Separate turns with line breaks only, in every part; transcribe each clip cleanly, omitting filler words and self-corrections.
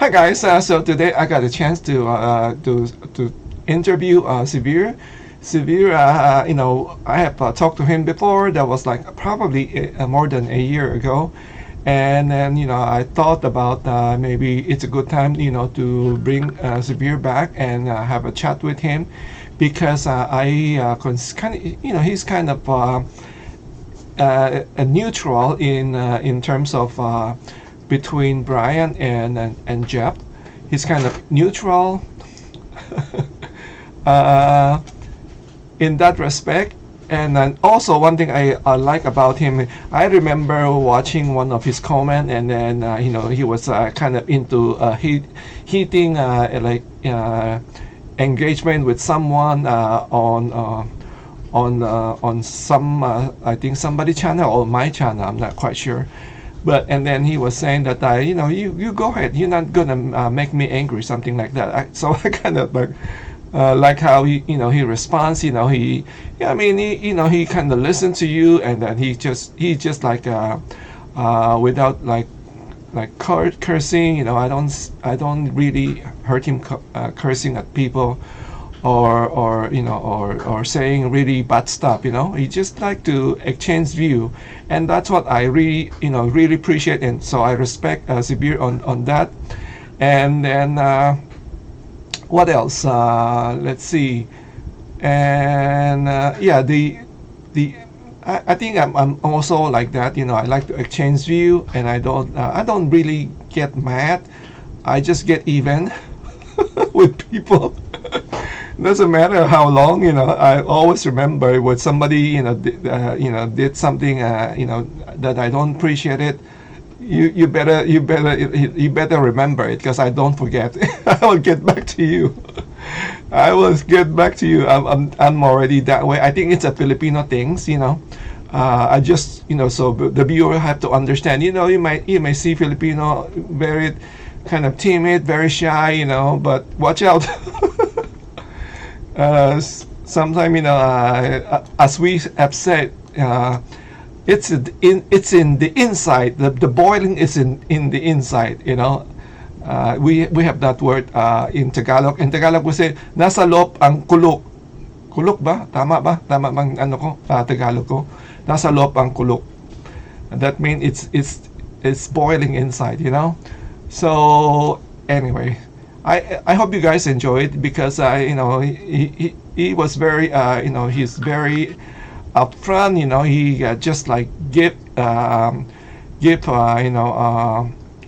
Hi guys. So today I got a chance to interview Sverre. Sverre, I have talked to him before. That was like probably more than a year ago, and then I thought about maybe it's a good time to bring Sverre back and have a chat with him, because kind of he's kind of a neutral in terms of between Brian and Jeff. He's kind of neutral uh, in that respect. And then also one thing I like about him, I remember watching one of his comment, and then he was kind of into heating engagement with someone on some I think somebody channel or my channel. I'm not quite sure. But and then he was saying that you go ahead. You're not gonna make me angry, something like that. So I kind of like how he responds. Yeah, I mean he kind of listens to you, and then he just like without cursing. I don't really hurt him cursing at people, or saying really bad stuff. He just like to exchange view, and that's what I really appreciate, and so I respect Sibir on that. And then what else? Let's see. And yeah, the I think I'm also like that. I like to exchange view, and I don't really get mad. I just get even with people. Doesn't matter how long. I always remember when somebody did something that I don't appreciate it. You better remember it, because I don't forget. I will get back to you. I will get back to you. I'm already that way. I think it's a Filipino things. I just so the viewer have to understand. You may see Filipino very kind of timid, very shy. But watch out. Sometimes as we have said, it's in the inside. The boiling is in the inside. We have that word in Tagalog. In Tagalog we say nasa loob ang kulok. Kulok ba? Tama ba? Tama bang Tagalog ko? Nasa loob ang kulok. That means it's boiling inside. So anyway, I hope you guys enjoyed, because he was very he's very upfront. He just like give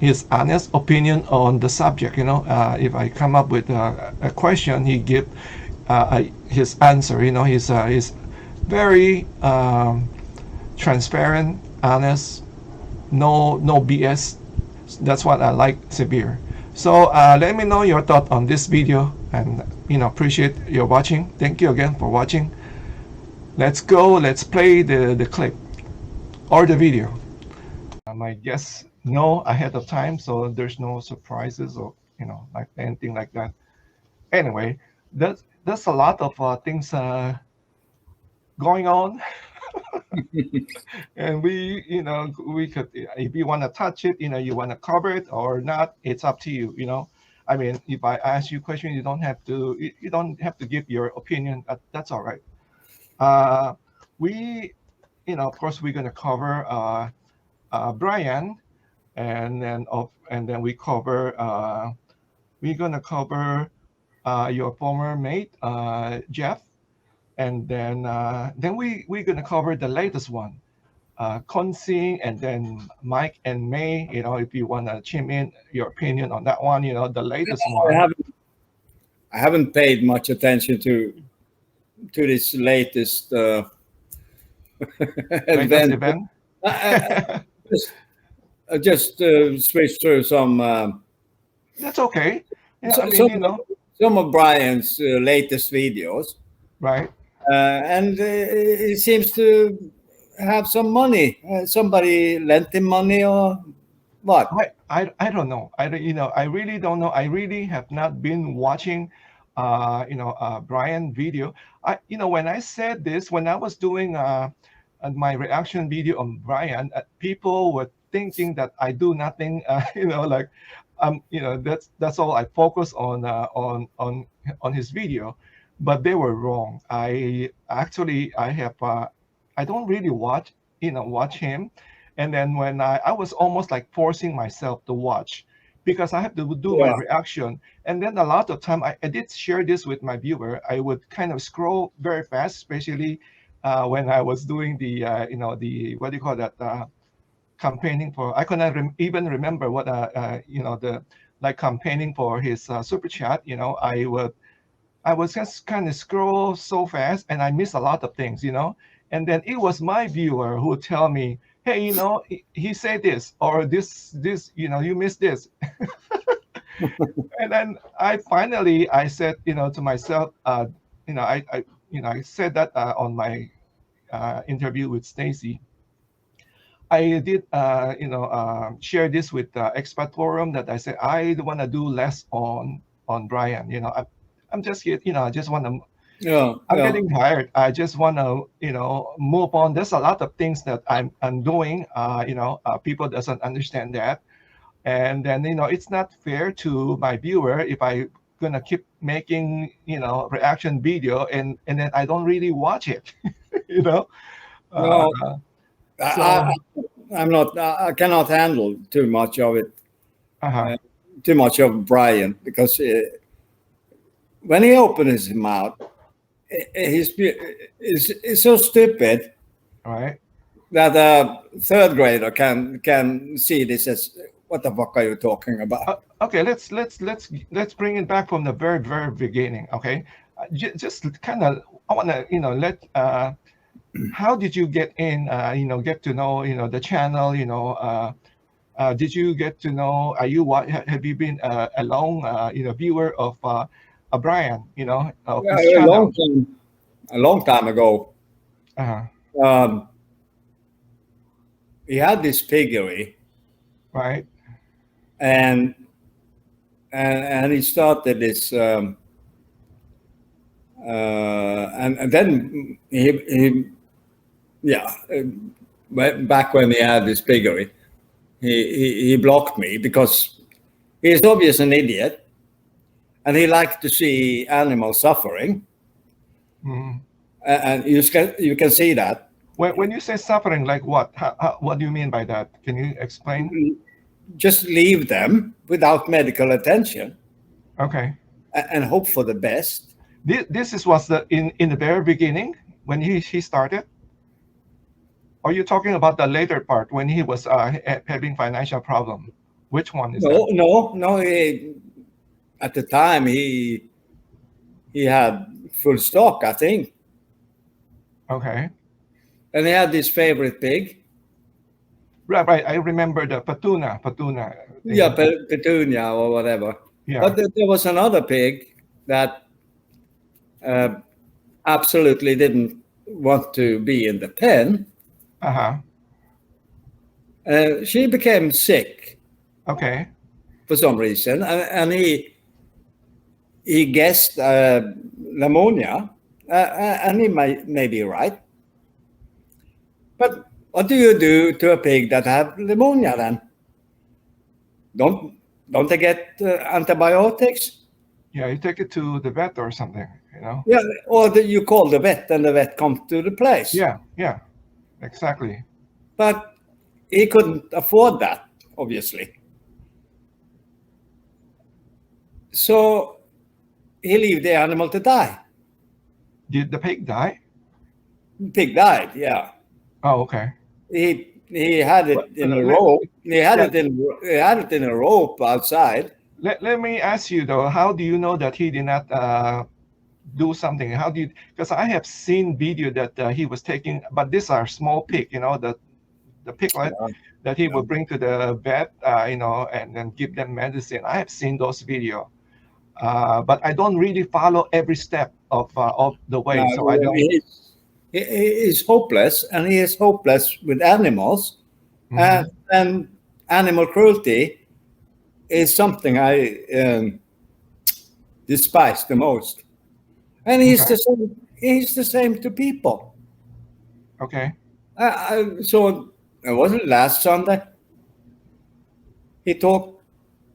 his honest opinion on the subject. If I come up with a question, he give his answer. He's very transparent, honest, no BS. That's what I like severe. So let me know your thought on this video, and appreciate your watching. Thank you again for watching. Let's go. Let's play the clip or the video. My guests know ahead of time, so there's no surprises or like anything like that. Anyway, there's a lot of things going on. And we could, if you want to touch it, you want to cover it or not, it's up to you. I mean, if I ask you a question, you don't have to give your opinion. That's all right. uh we of course we're going to cover Brian, and then we're going to cover your former mate, Jeff. And then we're going to cover the latest one, Consing, and then Mike and Mae. If you want to chime in your opinion on that one, the latest
I
one.
haven't I haven't paid much attention to this latest
Latest
event.
event.
I just I just switched through
That's okay. Yeah, I
so-
mean,
some some of Brian's latest videos,
right.
and he seems to have some money. Somebody lent him money or what?
I don't know. I really don't know. I really have not been watching Brian video. When I said this, when I was doing my reaction video on Brian, people were thinking that I do nothing. Like that's all I focus on his video, but they were wrong. I don't really watch him, and then when I was almost like forcing myself to watch because I have to do my
Yeah.
reaction, and then a lot of time I did share this with my viewer. I would kind of scroll very fast, especially when I was doing the what do you call that, campaigning for. I cannot even remember what the like campaigning for his super chat. I was just kind of scroll so fast and I miss a lot of things. And then it was my viewer who would tell me, hey, he said this or this, you missed this. And then I said, to myself, I said that on my interview with Stacy. I did, share this with the expat forum that I said I want to do less on Brian. I'm just, I just want to.
Yeah.
I'm
Yeah.
getting tired. I just want to, move on. There's a lot of things that I'm doing. People doesn't understand that, and then it's not fair to my viewer if I gonna keep making reaction video and then I don't really watch it. you know. Uh,
No, I,
so.
I'm not. I cannot handle too much of it.
Uh-huh.
Too much of Brian because when he opens his mouth, he's so stupid
All right.
that a third grader can see this as what the fuck are you talking about?
Okay, let's bring it back from the very very beginning. Okay, just kind of I want to let how did you get in? Get to know the channel. Did you get to know? Have you been a long viewer of Brian? Of
Yeah,
his channel.
a long time ago,
Uh-huh.
um, he had this piggery,
Right.
and and he started this, and then he yeah, back when he had this piggery, he blocked me because he's obvious an idiot, and he liked to see animals suffering,
Mhm.
and you can see that.
When you say suffering, like what? What do you mean by that? Can you explain?
Just leave them without medical attention
Okay.
and hope for the best.
Was the in the very beginning when he started. Are you talking about the later part when he was having financial problem? Which one is that?
No, no, no. At the time, he had full stock, I think,
Okay.
and he had this favorite pig.
Right, right. I remember the Patuna
Yeah,
thing.
Petunia or whatever.
Yeah.
But there was another pig that uh, absolutely didn't want to be in the pen.
Uh-huh.
She became sick
Okay.
for some reason, and he guessed pneumonia, and he may be right. But what do you do to a pig that have pneumonia then? Don't don't they get antibiotics?
Yeah, you take it to the vet or something.
Yeah, or you call the vet, and the vet comes to the place.
Yeah, yeah, exactly.
But he couldn't afford that, obviously. So he leave the animal to die.
Did the pig die?
Pig died. Yeah,
Oh, okay.
he had
But,
it in a rope.
yeah,
He had it in a rope outside.
let me ask you though, how do you know that he did not do something? Because I have seen video that he was taking, but these are small pig, the piglet
Yeah,
that he
yeah.
will bring to the vet, and then give them medicine. I have seen those video, but I don't really follow every step of the way,
No,
so I don't.
he is hopeless, and he is hopeless with animals,
Mhm.
and animal cruelty is something I despise the most. And he's
Okay,
the same. He's the same to people.
okay,
So it wasn't last Sunday. He talked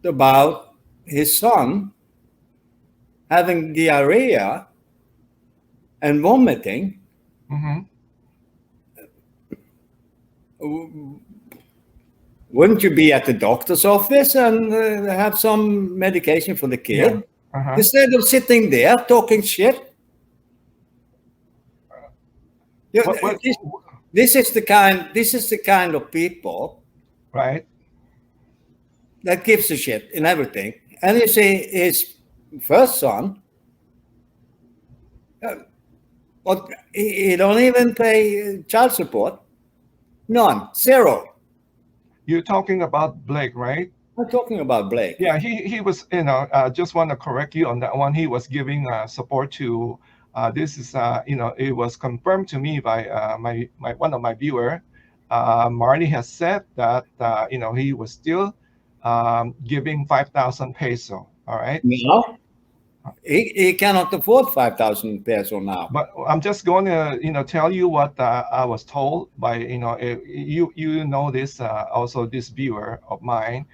about his son having diarrhea and vomiting,
Mm-hmm.
wouldn't you be at the doctor's office and have some medication for the
Yeah.
kid
Uh-huh.
instead of sitting there talking shit? You-
What,
this, this is the kind of people
right?
that gives a shit in everything. And you see his first son, what he don't even pay child support. None. Zero.
You're talking about Blake, right?
I'm talking about Blake.
Yeah, he was, just want to correct you on that one. He was giving support to, this is, it was confirmed to me by my one of my viewer. Marty has said that, he was still giving 5,000 peso. All right.
Now he cannot afford 5,000 peso now.
But I'm just going to, tell you what I was told by, you know this, also this viewer of mine,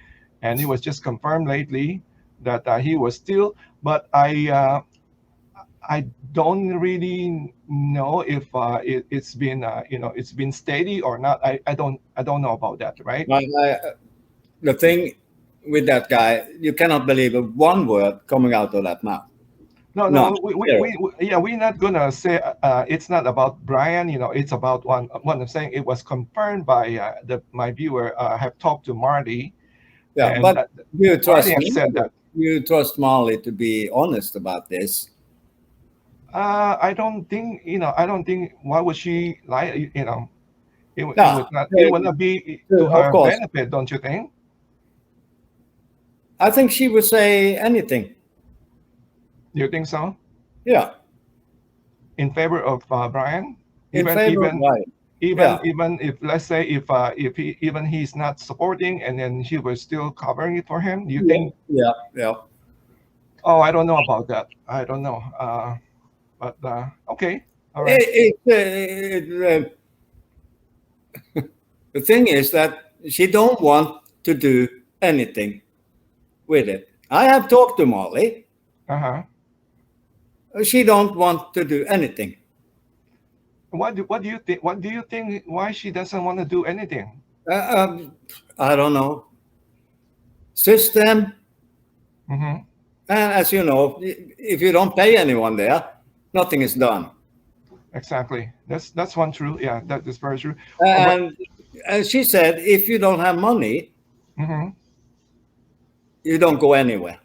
and it was just confirmed lately that he was still. But I don't really know if it's been, it's been steady or not. I don't know about that, right?
The thing with that guy, you cannot believe one word coming out of that mouth.
No,
No,
yeah, we're not gonna say it's not about Brian. It's about one. What I'm saying, it was confirmed by my viewer. Have talked to Marty,
yeah,
and
but you
Marty
trust
has said that.
you trust Marley to be honest about this.
I don't think. I don't think. Why would she lie? It
Yeah,
would not. It would not be to
of
her
course.
benefit, don't you think?
I think she would say anything.
You think so?
Yeah,
In favor of Brian,
in
even
favor of
even
Brian.
even
Yeah,
even if, let's say, if he even he's not supporting, and then she was still covering it for him. Do you
yeah,
think?
yeah, yeah.
Oh, I don't know about that. I don't know. But okay, all right.
The thing is that she don't want to do anything with it. I have talked to Molly.
Uh-huh.
She don't want to do anything.
What do you think? What do you think? Why she doesn't want to do anything?
I don't know. System,
Mm-hmm.
and as you know, if you don't pay anyone there, nothing is done.
Exactly. That's one true. Yeah, that is very true. But
And she said, if you don't have money,
mm-hmm,
you don't go anywhere.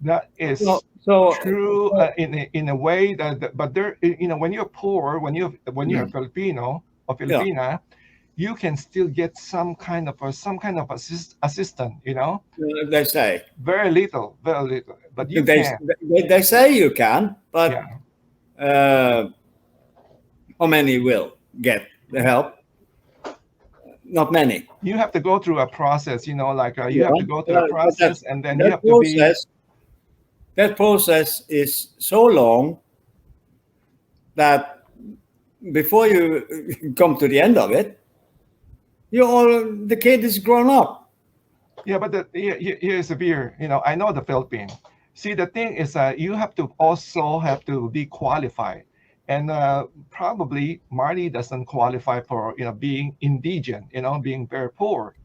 that
So,
is
so
true in a way but there, when you're poor, when you're Filipino or
yeah,
Filipina, you can still get some kind of assistant.
they say
Very little, but you
they,
can.
they say you can, but
Yeah.
how many will get the help? Not many.
You have to go through a process. Like you
Yeah,
have to go through a
but
process, and then you
that
have to be.
that process is so long that before you come to the end of it, the kid is grown up.
Yeah, but here's the beer. I know the Philippines. See, the thing is, you have to also have to be qualified, and probably Marty doesn't qualify for being indigent. Being very poor.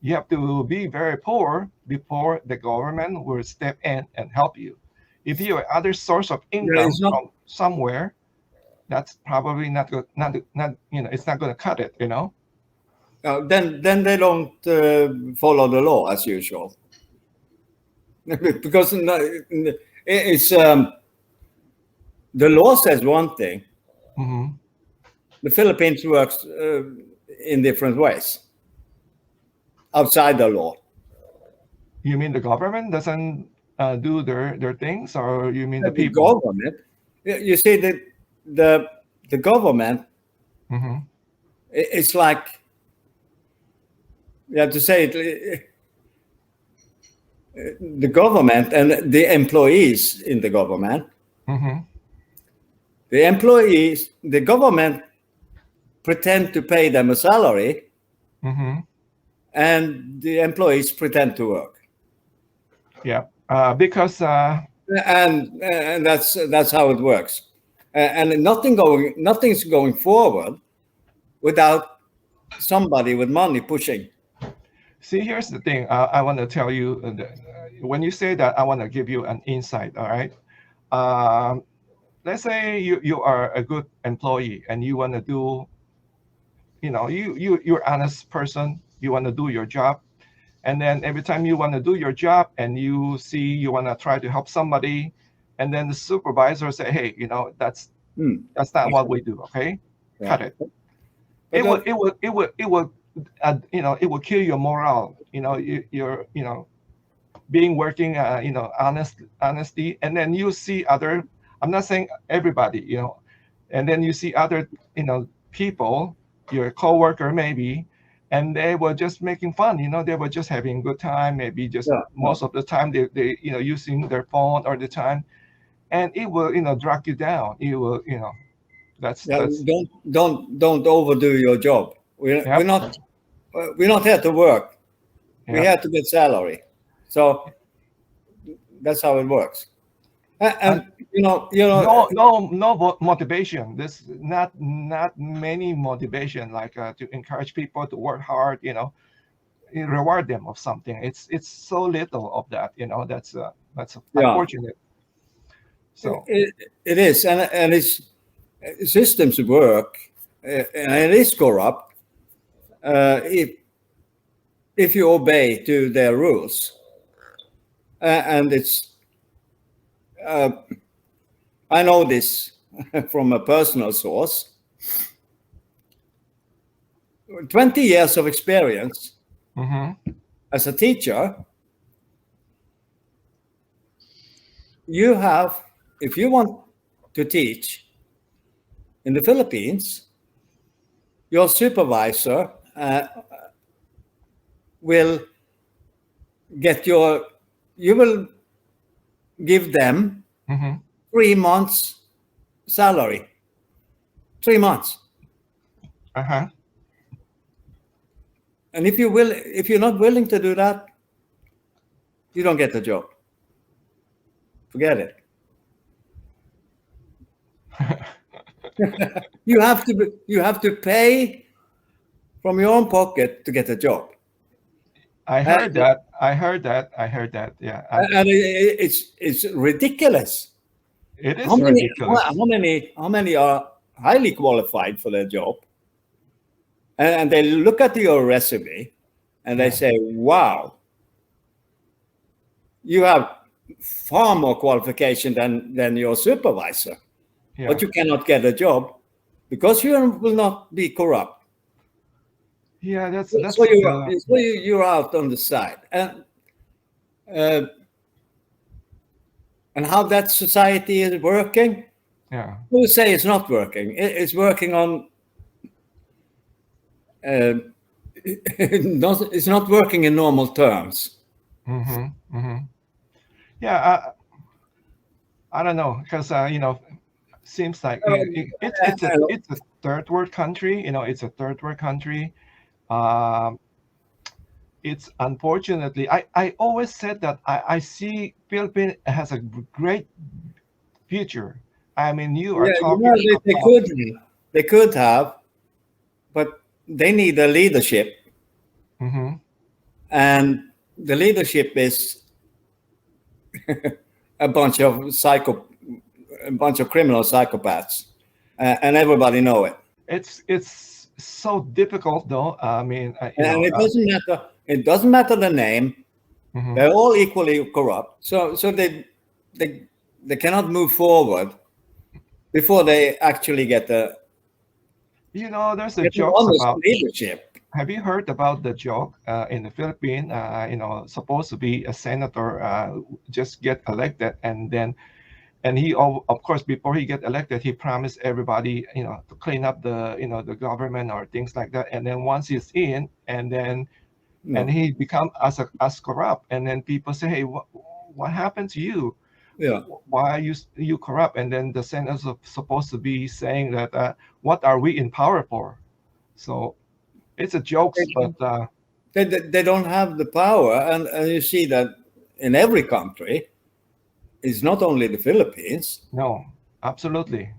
You have to be very poor before the government will step in and help you. If you have other source of
There is
income
not.
from somewhere, that's probably not good. Not it's not going to cut it.
Then they don't follow the law as usual, because it's the law says one thing.
Hmm.
The Philippines works in different ways outside the law.
You mean the government doesn't do their things, or you mean the
The
people?
government, you see, the government,
Hmm.
it's like, you have to say it, the government and the employees in the government.
Hmm.
The government pretend to pay them a salary,
Hmm.
and the employees pretend to work.
Yeah, because
And that's how it works. And nothing's going forward without somebody with money pushing.
see, here's the thing. I want to tell you, when you say that, I want to give you an insight. All right. Um, let's say you are a good employee and you want to do, you're honest person. You want to do your job, and then every time you want to do your job and you see you want to try to help somebody, and then the supervisor say, hey, that's not what we do. Okay,
Yeah.
cut it.
But
It will kill your morale. You're being working, honesty, and then you see other. I'm not saying everybody, and then you see other, people, your coworker maybe, and they were just making fun. They were just having a good time. Maybe just
yeah.
most of the time they using their phone all the time, and it will drag you down. It will that's
Yeah,
that's
don't overdo your job. We're
yep,
not here to work. We're
yep.
here to get salary. So that's how it works.
And
And
no motivation. There's not many motivation like to encourage people to work hard. Reward them of something. It's so little of that. That's
yeah,
unfortunate. So
it is, and it's systems work, and it is corrupt if you obey to their rules, and it's. I know this from a personal source. 20 years of experience
mm-hmm,
as a teacher, you have, if you want to teach in the Philippines, your supervisor will you will give them
mm-hmm,
3 months salary. 3 months.
uh-huh.
And if you're not willing to do that, you don't get the job. Forget it. You have to pay from your own pocket to get a job.
I
Uh,
heard that. I heard that. I heard that. Yeah,
and it's ridiculous.
it
How
is
many
ridiculous.
how many are highly qualified for their job, and they look at your resume and they
Yeah,
say, "Wow, you have far more qualification than your supervisor,
yeah,
but you cannot get a job because you will not be corrupt."
yeah. That's
So
that's the
you're out on the side, uh, and how that society is working.
yeah.
Who say it's not working? It's working on. Uh, it's not working in normal terms.
Mm-hmm, mm-hmm. Yeah, I don't know because seems like it's a third world country. It's a third world country. Um, it's unfortunately, I always said that I see Philippines has a great future. I mean, you are
Yeah,
talking about
they could have, but they need a leadership,
mhm,
and the leadership is a bunch of criminal psychopaths, and everybody know it.
it's so difficult though. I mean,
And it doesn't matter. It doesn't matter the name.
mhm.
They're all equally corrupt. So they they cannot move forward before they actually
There's a
get an
jokes
honest
about.
leadership.
Have you heard about the joke in the Philippines? Supposed to be a senator, just get elected, and he, of course, before he get elected, he promised everybody, to clean up the government or things like that. And then once he's in, and
No.
he become as corrupt, and then people say, hey, what happened to you?
Yeah.
Why are you corrupt? And then the senator supposed to be saying that, what are we in power for? So it's a jokes, but
They don't have the power, and you see that in every country. It's not only the Philippines,
No, absolutely.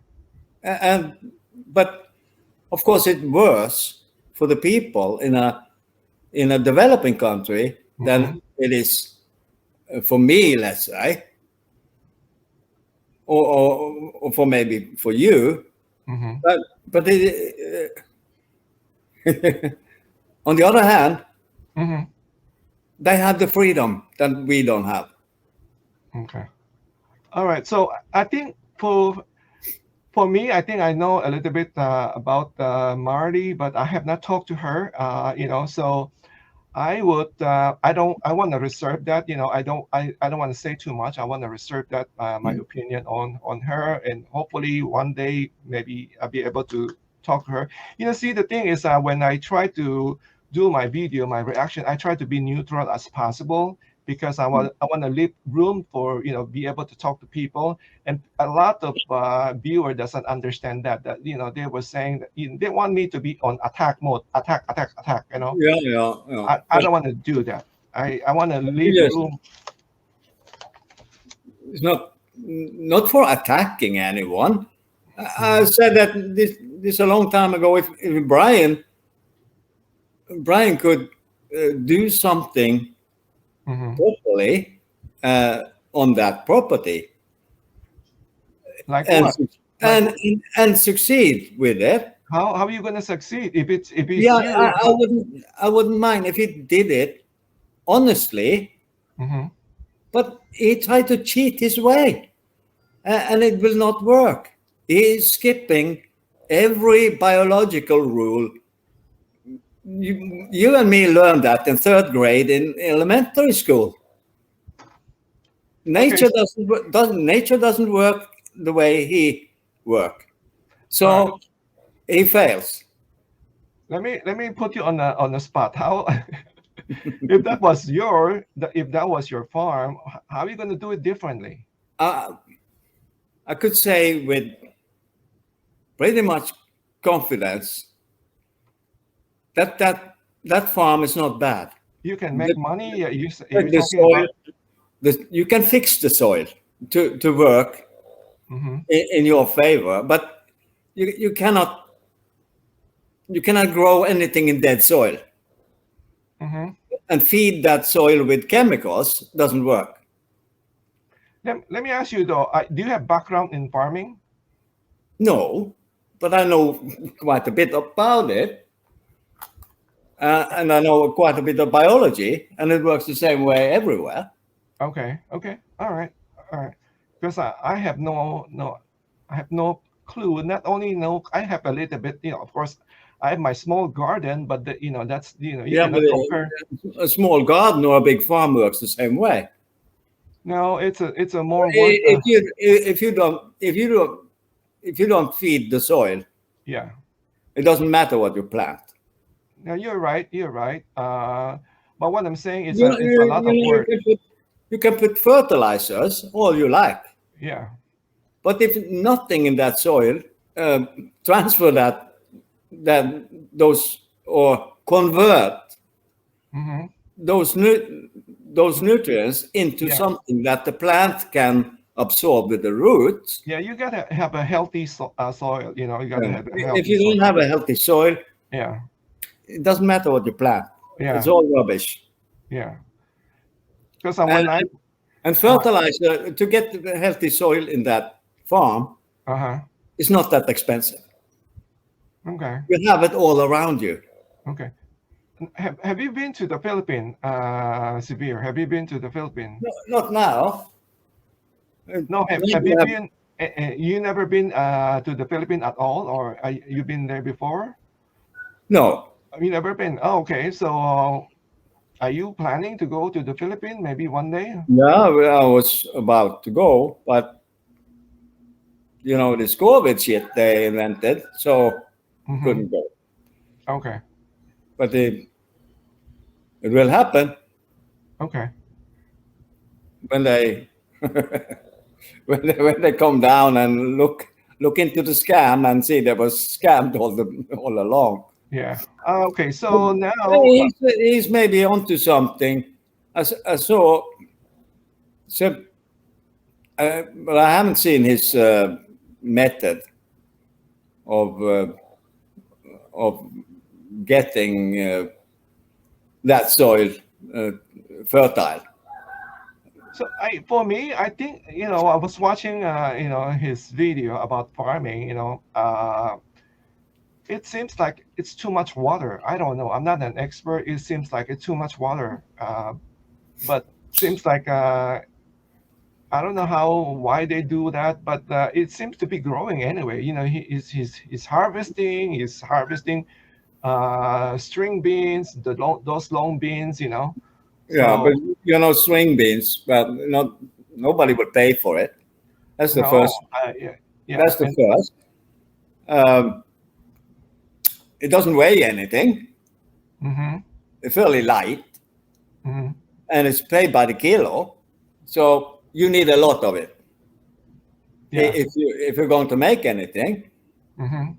and but of course it's worse for the people in a developing country than
Mm-hmm.
it is for me, let's say, or for maybe for you.
Mm-hmm.
But on the other hand,
Mm-hmm.
they have the freedom that we don't have.
Okay. All right. So I think for me, I think I know a little bit about Marty, but I have not talked to her. So I would. I don't. I want to reserve that. I don't want to say too much. I want to reserve that my opinion on her, and hopefully one day maybe I'll be able to talk to her. See, the thing is, when I try to do my video, my reaction, I try to be neutral as possible because I want to leave room for be able to talk to people. And a lot of viewer doesn't understand that they were saying that they want me to be on attack mode, attack, attack, attack.
Yeah, yeah, yeah.
I don't want to do that. I want to leave
Yes,
room.
it's not for attacking anyone. I
Mhm.
said that this a long time ago. If Brian could do something
Mhm.
properly on that property
Like
and
what? Like what?
and succeed with it.
How are you going to succeed if it's
Yeah,
you?
I wouldn't mind if he did it honestly,
Mhm.
but he tried to cheat his way, and it will not work. He is skipping every biological rule. You and me learned that in third grade in elementary school.
Okay.
Nature doesn't work the way he work.
All right.
So he fails.
Let me put you on the spot. How if that was your farm, how are you going to do it differently?
Uh, I could say with pretty much confidence that that farm is not bad.
You can
The,
make money. You're
the
talking
soil,
about.
you can fix the soil to work
Mhm.
in your favor, but you cannot grow anything in dead soil,
Mhm.
and feed that soil with chemicals doesn't work.
Let me ask you though. Do you have background in farming?
No, but I know quite a bit about it, and I know quite a bit of biology, and it works the same way everywhere.
Okay. Okay. All right. All right. Because I have no clue. Not only I have a little bit. Of course, I have my small garden, but that's you
Yeah, but
cannot compare.
a small garden or a big farm works the same way.
No, it's a more work.
If you don't feed the soil,
Yeah.
it doesn't matter what you plant.
Now you're right. You're right. But what I'm saying is
You know,
that it's a lot of
you
work.
can put fertilizers all you like,
Yeah.
but if nothing in that soil transfer that those or convert
Hmm.
those those nutrients into
Yeah.
something that the plant can absorb with the roots.
Yeah. You gotta have a healthy soil. You gotta have a
If
healthy
you
soil.
don't have a healthy soil,
Yeah.
it doesn't matter what you plant. It's
Yeah.
all rubbish.
Yeah. Because
And
when I.
and
Uh
fertilizer to get the healthy soil in that farm
huh.
is not that expensive.
Okay.
You have it all around you.
Okay. Have you been to the Philippines, Severe? Have you been to the Philippines?
No, not now.
No, have
Maybe
you
have,
been? You never been to the Philippines at all, or you been there before?
no.
Have you never been? Oh, okay. So, are you planning to go to the Philippines maybe one day?
Yeah, well, I was about to go, but this COVID shit they invented, so
Mm-hmm.
couldn't go.
Okay.
But it will happen
Okay.
when they when they come down and look into the scam and see there was scammed all along.
Yeah. Okay. So now,
He's maybe onto something. I saw, so, but I haven't seen his method of of getting that soil uh, fertile.
for me, I think I was watching his video about farming. It seems like it's too much water. I don't know. I'm not an expert. It seems like it's too much water. But seems like I don't know why they do that, but it seems to be growing anyway. He's harvesting. He's harvesting string beans, those long beans.
Yeah,
So
but swing beans, but not nobody would pay for it. That's the
no,
first.
yeah, yeah,
That's the first. Um, it doesn't weigh anything.
mm-hmm,
It's fairly light,
mm-hmm,
and it's paid by the kilo. So you need a lot of it
yeah,
if you're going to make anything.
mm-hmm.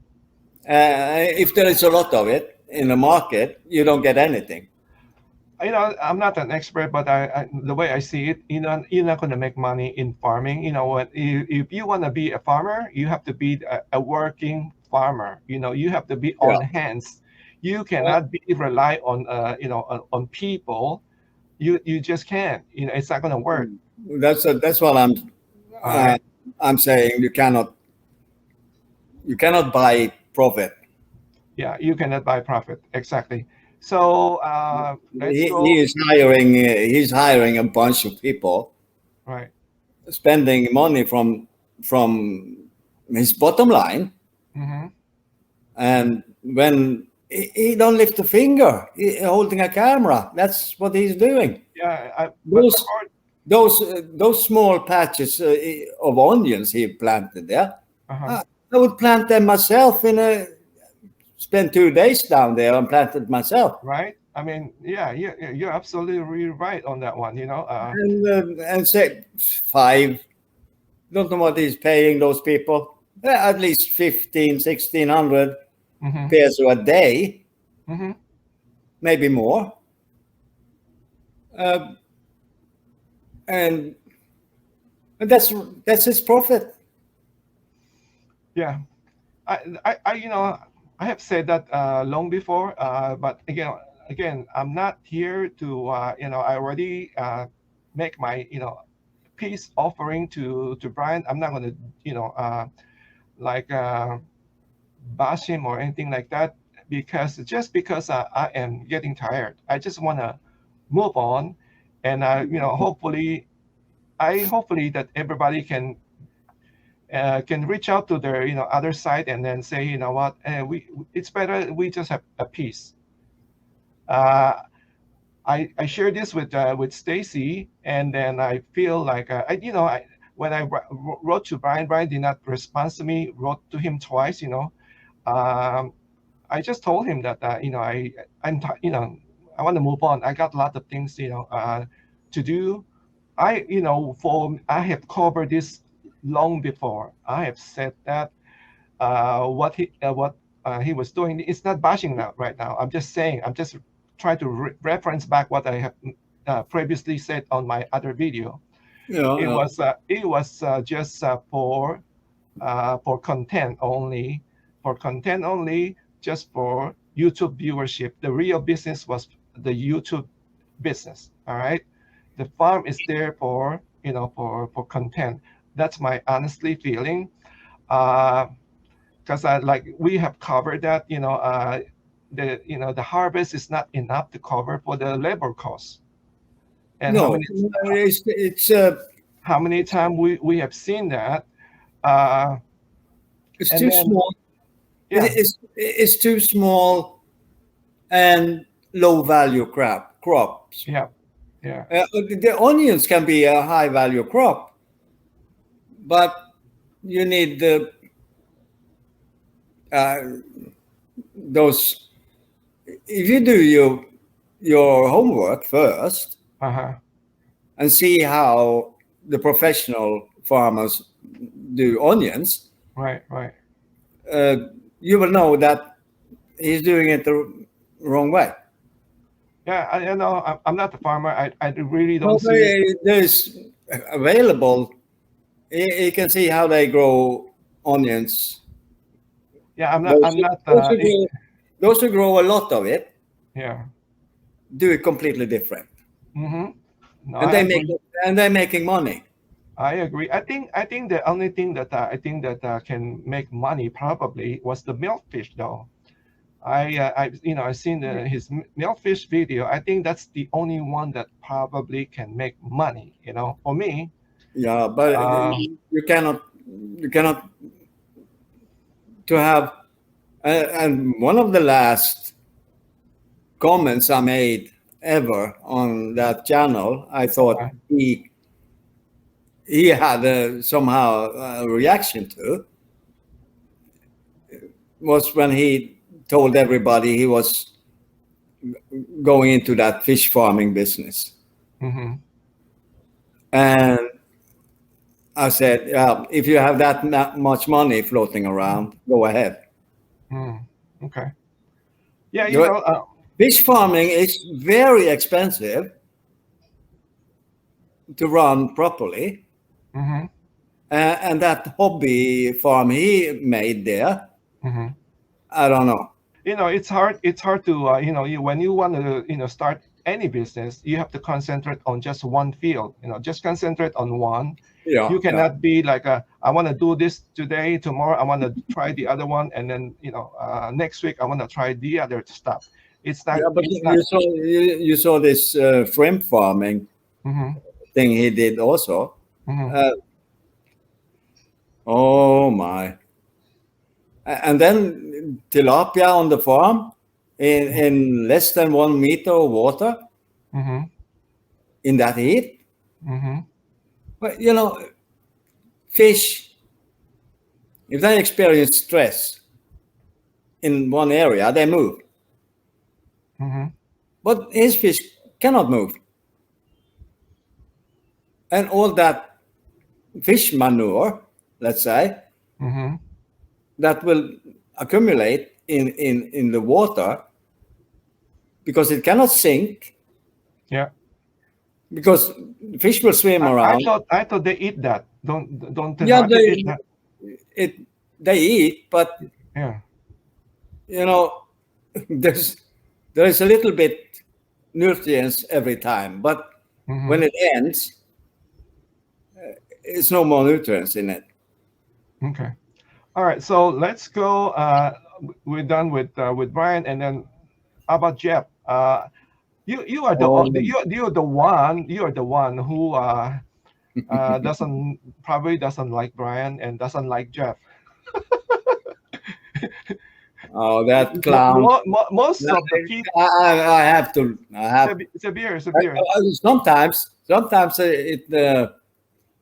If there is a lot of it in the market, you don't get anything.
I'm not an expert, but the way I see it, you're not going to make money in farming. If you want to be a farmer, you have to be a working farmer. You have to be
Yeah,
on hands. You cannot be rely on, on people. You just can't. It's not going to work.
that's what
All
uh,
right.
I'm saying. You cannot buy profit.
Yeah, you cannot buy profit. Exactly. So let's
He
go.
is hiring. He's hiring a bunch of people,
Right.
spending money from his bottom line,
Mm-hmm.
and when he don't lift a finger, holding a camera. That's what he's doing.
Yeah. But
Those those small patches of onions he planted there,
uh-huh.
I would plant them myself spend 2 days down there and plant it myself.
Right. I mean, yeah, you're absolutely right on that one.
And say five. Don't know what he's paying those people. At least 15, 1600
Mm-hmm.
peso a day,
Mm-hmm.
maybe more. Uh, and that's his profit.
Yeah. I have said that long before, but again, I'm not here to, I already make my, peace offering to Brian. I'm not going to, like bash him or anything like that, because I am getting tired. I just want to move on, and hopefully that everybody can reach out to their other side and then say, what, it's better we just have a peace. uh, I share this with Stacy, and then I feel like when I wrote to Brian did not respond to me. Wrote to him twice. Um, I just told him that I want to move on. I got a lot of things to do. I have covered this long before. I have said that what he was doing. It's not bashing now right now. I'm just saying. I'm just trying to reference back what I have previously said on my other video. It was just for content only, just for YouTube viewership. The real business was the YouTube business. All right, the farm is there for content. That's my honestly feeling. Because like we have covered that, the harvest is not enough to cover for the labor costs. And how
No,
many times we have seen that. Uh,
it's
and
too
then
small.
yeah,
It's too small and low value crops.
yeah, yeah,
The onions can be a high value crop, but you need uh, those. If you do your homework first
uh-huh,
and see how the professional farmers do onions,
right, right,
uh, you will know that he's doing it the wrong way.
Yeah, you know, I'm not a farmer. I really don't
No,
see it.
there's available. You can see how they grow onions.
Yeah,
Those,
I'm not.
those, who grow, those who grow a lot of it
Yeah.
do it completely different,
Mm-hmm. No,
and
I
they make
agree.
and they're making money.
I agree. I think the only thing that I think that can make money probably was the milkfish though. I you know I seen his milkfish video. I think that's the only one that probably can make money. You know, for me.
Yeah, but
Uh,
you cannot to have. And one of the last comments I made ever on that channel, I thought
okay.
he had somehow a reaction to, was when he told everybody he was going into that fish farming business.
Mm-hmm.
And I said, yeah, if you have that much money floating around, go ahead.
Mm, okay. Yeah, you
The
know.
Fish farming is very expensive to run properly.
Mm-hmm.
And that hobby farm he made there,
Mm-hmm.
I don't know.
You know, it's hard to you know when you want to start any business, you have to concentrate on just one field. You know, just concentrate on one.
Yeah,
You
yeah,
cannot be like I want to do this today, tomorrow I want to try the other one, and then next week I want to try the other stuff. It's not
yeah. But
it's not.
you saw this shrimp farming
Mm-hmm.
thing he did also.
Mm-hmm.
Uh, oh my! And then tilapia on the farm in less than 1 meter of water
Mm-hmm.
in that heat.
Mm-hmm.
But fish, if they experience stress in one area, they move.
Mm-hmm.
But his fish cannot move. And all that fish manure, let's say,
Mm-hmm.
that will accumulate in the water because it cannot sink,
Yeah.
because fish will swim around.
I thought they eat that. Don't
Yeah,
tilapia eat that?
it they eat, but
Yeah.
you know, there's there is a little bit nutrients every time, but
Mm-hmm.
when it ends, it's no more nutrients in it.
Okay. All right. So let's go. We're done with Brian, and then how about Jeff? You are the
Oh,
you are the one who doesn't probably doesn't like Brian and doesn't like Jeff.
oh, that clown.
Most of the people.
I have to. I have.
It's a beer.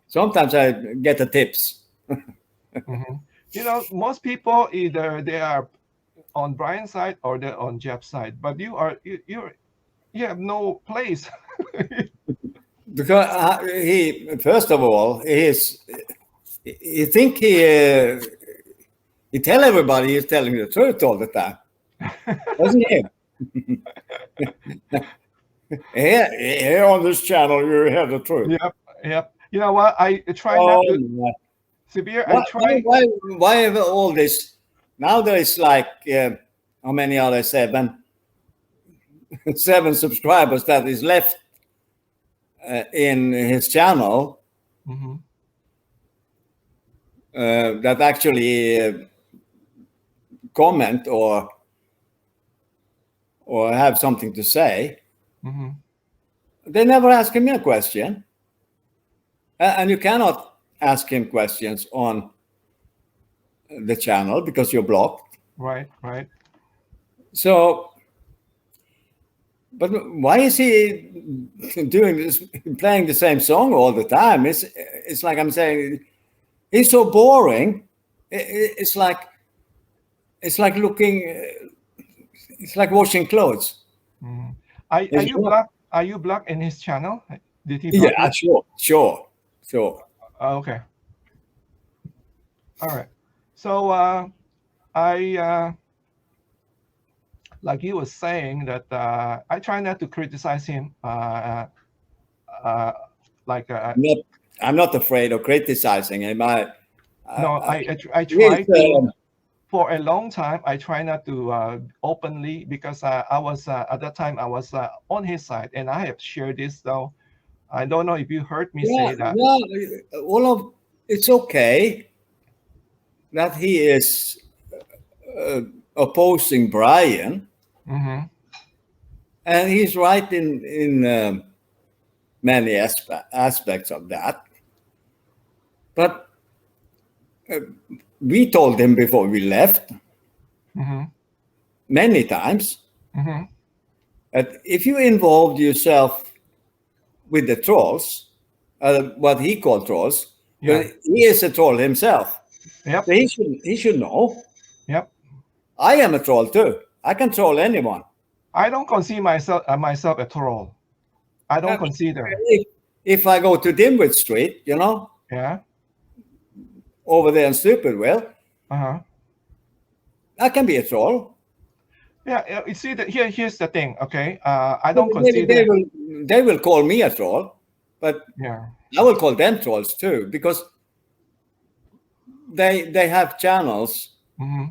Sometimes I get the tips.
Hmm. You know, most people either they are on Brian's side or they're on Jeff's side, but you have no place.
Because he, first of all, he think he tell everybody he's telling the truth all the time, doesn't he? Here on this channel, you have the truth.
Yep, yep. You know what? I try not
Oh,
to.
my.
Severe. I
Why, why,
try.
why, why have all this? Now there is like, how many are there? Seven subscribers that is left in his channel,
Hmm.
that actually comment or have something to say.
Hmm.
They never ask him a question, and you cannot ask him questions on the channel because you're blocked.
Right, right.
So, but why is he doing this, playing the same song all the time? It's like I'm saying, he's so boring. It's like looking. It's like washing clothes.
Mhm. Are
It's
you
not-
blocked? Are you blocked in his channel? Did he block
Yeah,
you?
sure.
Okay. All right. So I like he was saying that I try not to criticize him. Uh, like
Not, I'm not afraid of criticizing him.
no,
I
I
he's,
try to. For a long time, I try not to openly, because I was at that time I was on his side, and I have shared this though. I don't know if you heard me
yeah,
say that.
yeah. All of it's okay that he is opposing Brian,
Mm-hmm.
and he's right in many aspects of that. But we told him before we left
Mm-hmm.
many times
Mm-hmm.
that if you involved yourself with the trolls, what he called trolls,
Yeah.
because he is a troll himself,
Yep.
so he should know.
Yep.
I am a troll too. I can troll anyone.
I don't consider myself a troll. I don't
Uh,
consider.
if I go to Dimwit Street,
Yeah.
over there in Stupidville,
Uh-huh.
I can be a troll.
Yeah. You see that here's the thing. Okay. I
But
don't
They, they
consider.
will they will call me a troll, but
Yeah.
I will call them trolls too because they have channels.
Mm-hmm.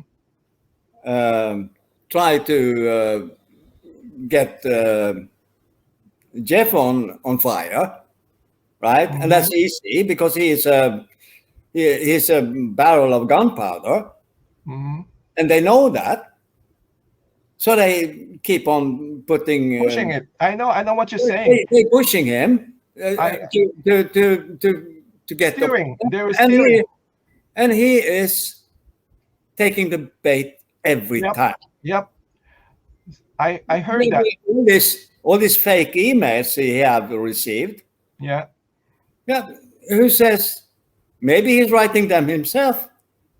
Try to get Jeff on fire, right? And
Mm-hmm.
that's easy because he's a barrel of gunpowder,
Mm-hmm.
and they know that, so they keep on putting.
Pushing it. I know. I know what you're saying.
They pushing him
I
to get the
steering. They were
and
steering.
he is taking the bait every
Yep.
time.
Yep. I heard that.
Maybe all these fake emails he have received.
Yeah.
Yeah, who says maybe he's writing them himself,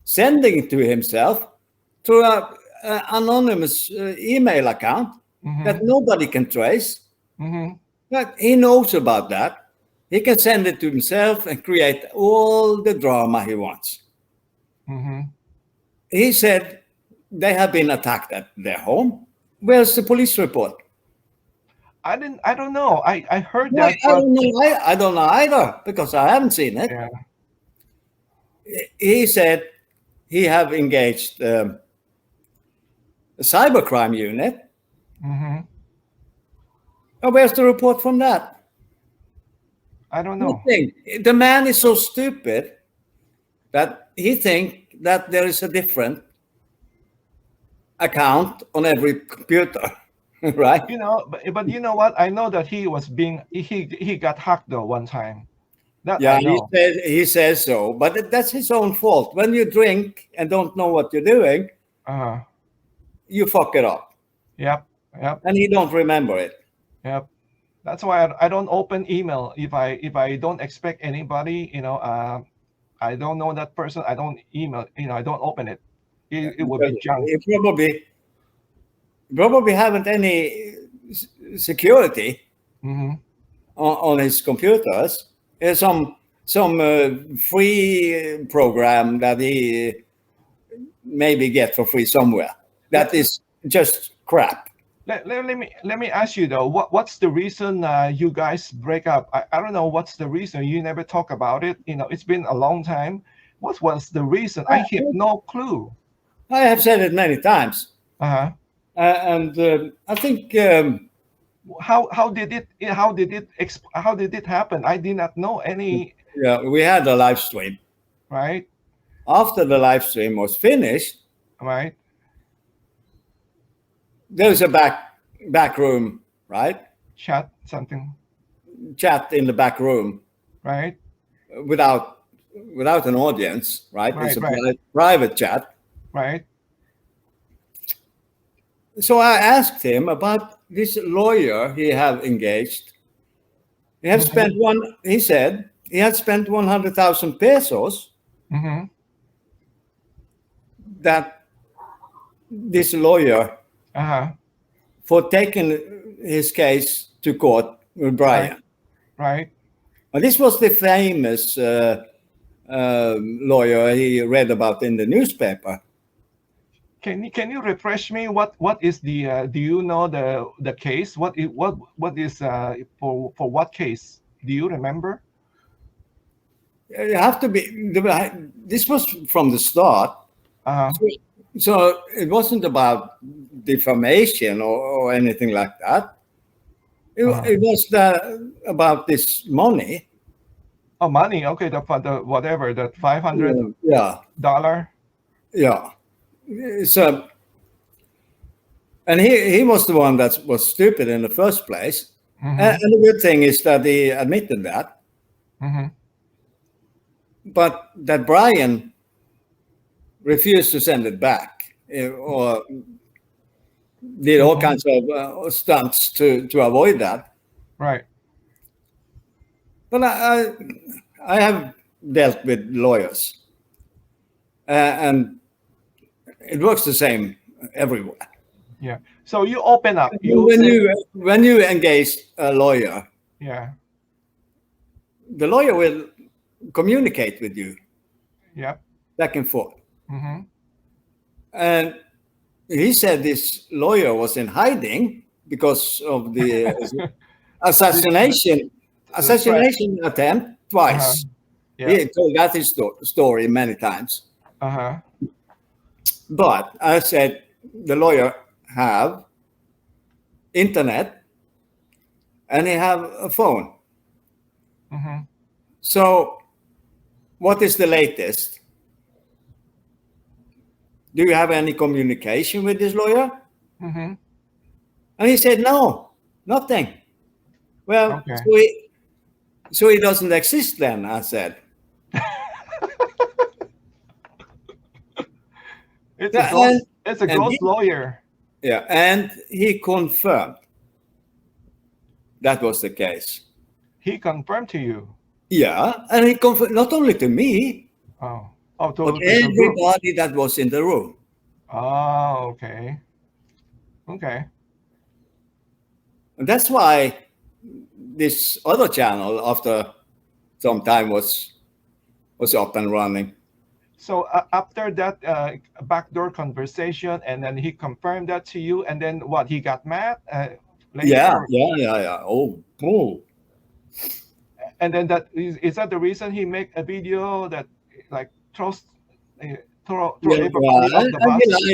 sending it to himself through a anonymous email account that
Mm-hmm.
nobody can trace.
Mm-hmm.
But he knows about that. He can send it to himself and create all the drama he wants.
Mm-hmm.
He said they have been attacked at their home. Where's the police report?
I don't know. I heard
No,
that,
I
but
don't know. I don't know either because I haven't seen it.
yeah.
He said he have engaged a cybercrime unit.
Mm-hmm.
Where's the report from that?
I don't know.
Nothing. The man is so stupid that he think that there is a different account on every computer, right?
But you know what? I know that he got hacked though one time. That
Yeah,
I know.
he says so, but that's his own fault. When you drink and don't know what you're doing,
Uh-huh.
you fuck it up,
Yep. Yep.
and he don't remember it.
Yep. That's why I don't open email if I don't expect anybody. I don't know that person. I don't email. I don't open it. It would be
Because
junk.
he probably haven't any security
Mm-hmm.
on his computers. There's some free program that he maybe get for free somewhere. That is just crap.
Let me ask you though. What's the reason you guys break up? I don't know what's the reason. You never talk about it. It's been a long time. What was the reason? I have no clue.
I have said it many times,
Uh-huh.
and I think
How did it happen? I did not know any.
yeah, we had a live stream.
Right.
After the live stream was finished,
Right.
there's a back room, right?
Chat something.
Chat in the back room
Right.
without an audience, right?
Right,
It's a
right.
private chat.
Right.
So I asked him about this lawyer he have engaged. He had spent he said he had spent 100,000 pesos
Mm-hmm.
that this lawyer
Uh-huh.
for taking his case to court with Brian.
Right.
And this was the famous lawyer he read about in the newspaper.
Can you refresh me? What is the? Do you know the case? What is for what case? Do you remember?
You have to be. This was from the start.
Uh
So it wasn't about defamation or anything like that. It was about this money.
Oh, money. Okay, the whatever the $500.
Yeah, yeah. So, and he was the one that was stupid in the first place. And the good thing is that he admitted that.
Mm-hmm.
But that Brian refused to send it back, or did all kinds of stunts to avoid that.
Right.
But I have dealt with lawyers, and it works the same everywhere.
Yeah. So you open up.
When you engage a lawyer,
Yeah.
the lawyer will communicate with you
Yeah.
back and forth.
Mm-hmm.
And he said this lawyer was in hiding because of the assassination attempt twice.
Yeah.
He told that his story many times. But I said the lawyer have internet and he have a phone.
Mm-hmm.
So what is the latest? Do you have any communication with this lawyer?
Mm-hmm.
And he said, no, nothing. Well,
Okay.
so he doesn't exist then, I said.
It's a ghost lawyer.
Yeah, and he confirmed that was the case.
He confirmed to you.
Yeah, and he confirmed not only to me, but everybody that was in the room.
Oh, okay. Okay.
And that's why this other channel, after some time, was up and running.
So after that backdoor conversation, and then he confirmed that to you, and then what? He got mad.
Later? Yeah. Oh.
And then that is that the reason he make a video that like throws everybody off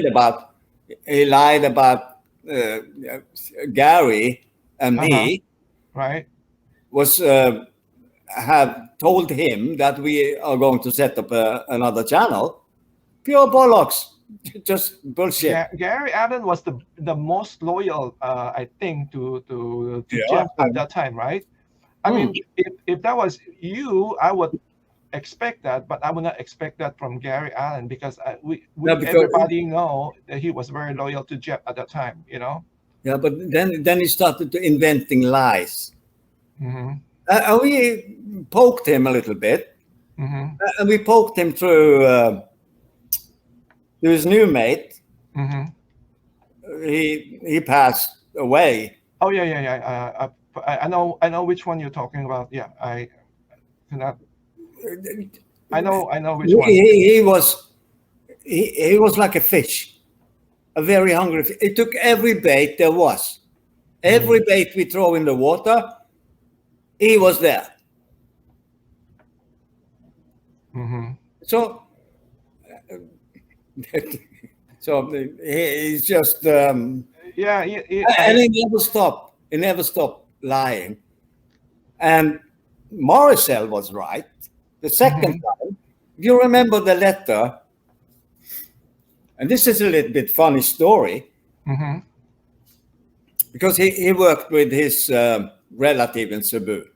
the bus?
He lied about Gary and me.
Right.
Was have told him that we are going to set up another channel. Pure bollocks. Just bullshit.
Gary Allen was the most loyal, I think, to Jeff at that time, right? I mean, if that was you, I would expect that, but I would not expect that from Gary Allen because everybody know that he was very loyal to Jeff at that time, you know.
Yeah, but then he started to inventing lies.
Mm-hmm.
We poked him a little bit,
mm-hmm.
And we poked him through his new mate.
Mm-hmm.
He passed away.
Oh yeah. I know which one you're talking about. Yeah, I cannot. I know which one.
He was like a fish, a very hungry fish. He took every bait there was, every bait we throw in the water. He was there.
Mm-hmm.
So he's just and he never stopped. He never stopped lying. And Morrisell was right. The second time, if you remember the letter, and this is a little bit funny story, because he worked with his relative in Cebu,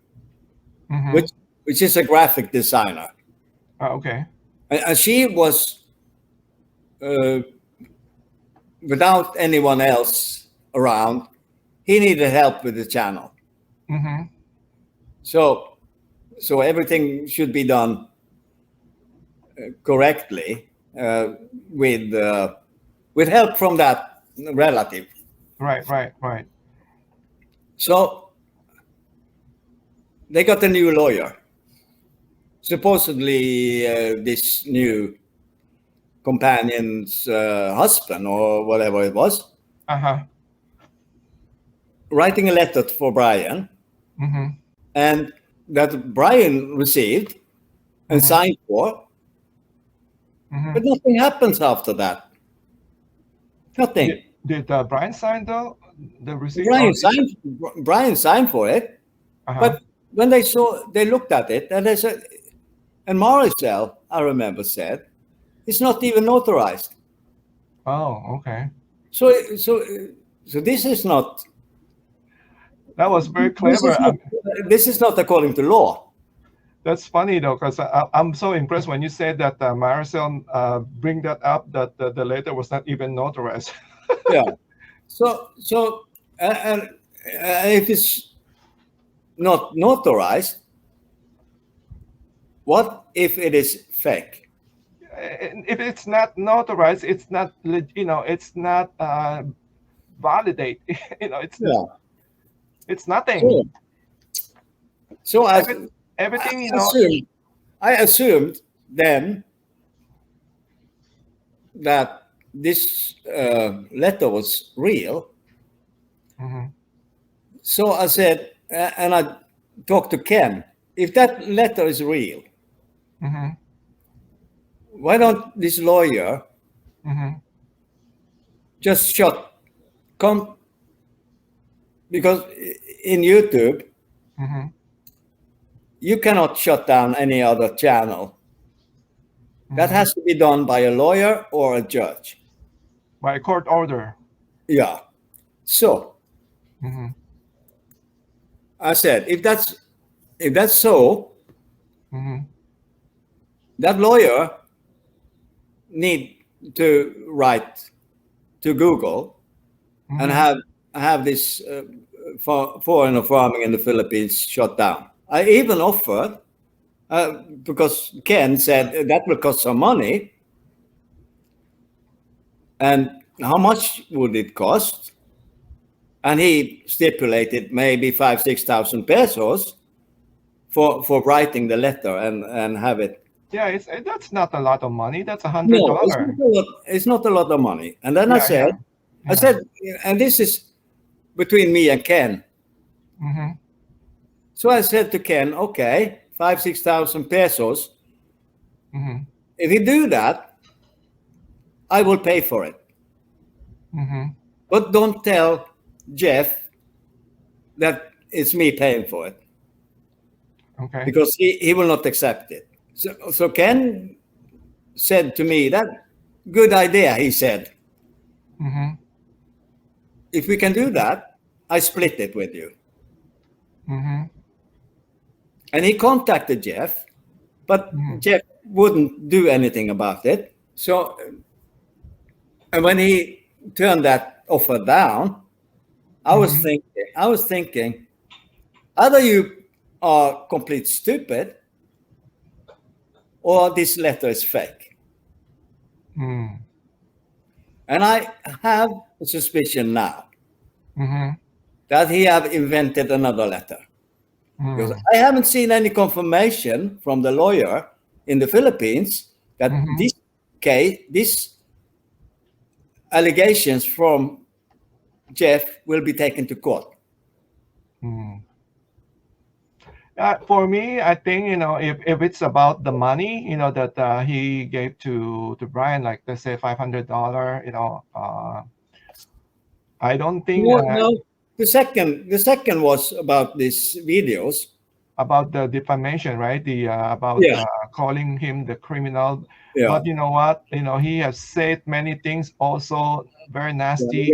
which is a graphic designer.
Okay.
And she was without anyone else around. He needed help with the channel. So everything should be done correctly with help from that relative.
Right.
So they got a new lawyer. Supposedly, this new companion's husband or whatever it was, writing a letter for Brian, and that Brian received and signed for, but nothing happens after that. Nothing.
Did Brian sign the receipt?
Brian signed for it, but when they looked at it and they said, and Maricel, I remember, said, it's not even notarized.
Oh, okay.
So this is not.
That was very clever.
This is not according to law.
That's funny though, because I'm so impressed when you said that Maricel bring that up, that the letter was not even notarized.
Yeah. So if it's not notarized, what if it is fake?
If it's not notarized, it's not, it's not validate. It's nothing.
So
everything,
I assumed then that this letter was real. So I said, and I talked to Ken, if that letter is real, why don't this lawyer just because in YouTube, you cannot shut down any other channel. That has to be done by a lawyer or a judge.
By court order.
Yeah. So I said, if that's so, that lawyer need to write to Google and have this foreigner farming in the Philippines shut down. I even offered, because Ken said that will cost some money. And how much would it cost? And he stipulated maybe 5,000-6,000 pesos for writing the letter and have it.
Yeah, that's not a lot of money. That's $100.
No, it's not a lot of money. And then I said, and this is between me and Ken. So I said to Ken, okay, 5,000-6,000 pesos. If you do that, I will pay for it. But don't tell Jeff that it's me paying for it.
Okay.
Because he will not accept it. So Ken said to me, that good idea, he said. If we can do that, I split it with you. And he contacted Jeff, but Jeff wouldn't do anything about it. So, and when he turned that offer down, I was thinking, either you are complete stupid, or this letter is fake. And I have a suspicion now that he have invented another letter. Because I haven't seen any confirmation from the lawyer in the Philippines that this allegations from Jeff will be taken to court.
For me, I think, if it's about the money, that he gave to Brian, like let's say $500, I don't think.
No, the second was about these videos.
About the defamation, right? About calling him the criminal.
Yeah.
But you know what? He has said many things also very nasty.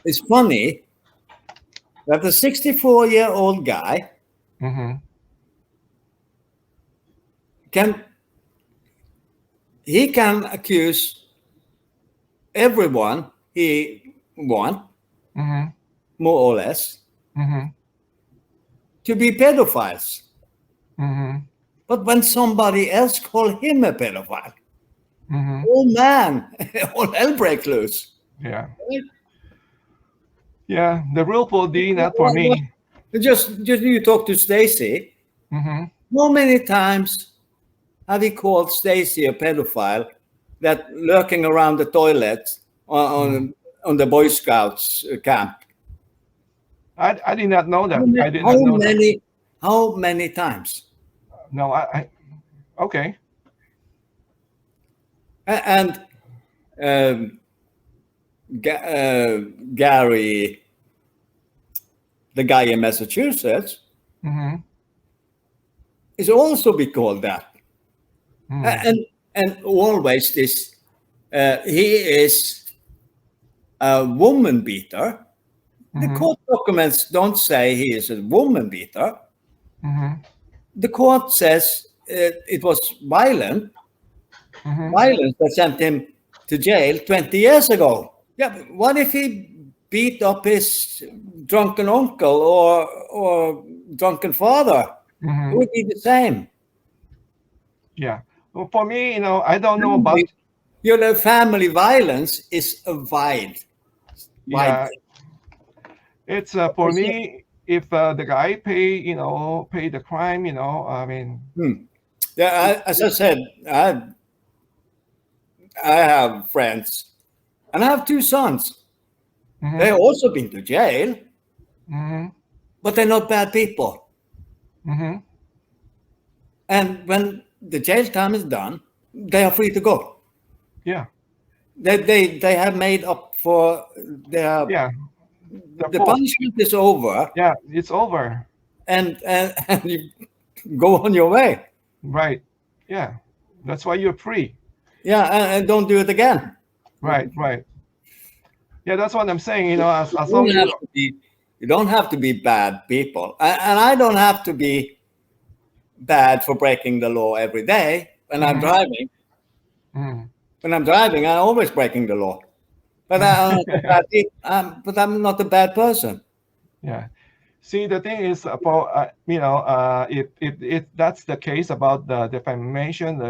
It's funny that a 64-year-old guy can accuse everyone he wants, more or less, to be pedophiles. But when somebody else call him a pedophile, oh man, all hell breaks loose.
Yeah. Yeah, the real Paul D, not for me.
Just you talk to Stacy. How many times have he called Stacy a pedophile that lurking around the toilet on the Boy Scouts camp?
I did not know that. I did
How
not know that.
many? How many times?
No, okay.
And Gary, the guy in Massachusetts, is also be called that. And always this, he is a woman beater. The court documents don't say he is a woman beater. The court says it was violence that sent him to jail 20 years ago. Yeah, but what if he beat up his drunken uncle or drunken father? It would be the same.
Yeah. Well, for me, I don't know about.
Family violence is a wide.
Yeah. It's for me. If the guy pay the crime, I mean.
Yeah, as I said, I have friends, and I have 2 sons. They've also been to jail, but they're not bad people. And when the jail time is done, they are free to go.
Yeah.
They have made up for their.
Yeah.
The punishment is over.
Yeah, it's over.
And you go on your way.
Right. Yeah. That's why you're free.
Yeah, and don't do it again.
Right. Yeah, that's what I'm saying. As long as
you don't have to be bad people, and I don't have to be bad for breaking the law every day when I'm driving. When I'm driving, I'm always breaking the law, but I'm not a bad person.
Yeah. See, the thing is about if that's the case about the defamation,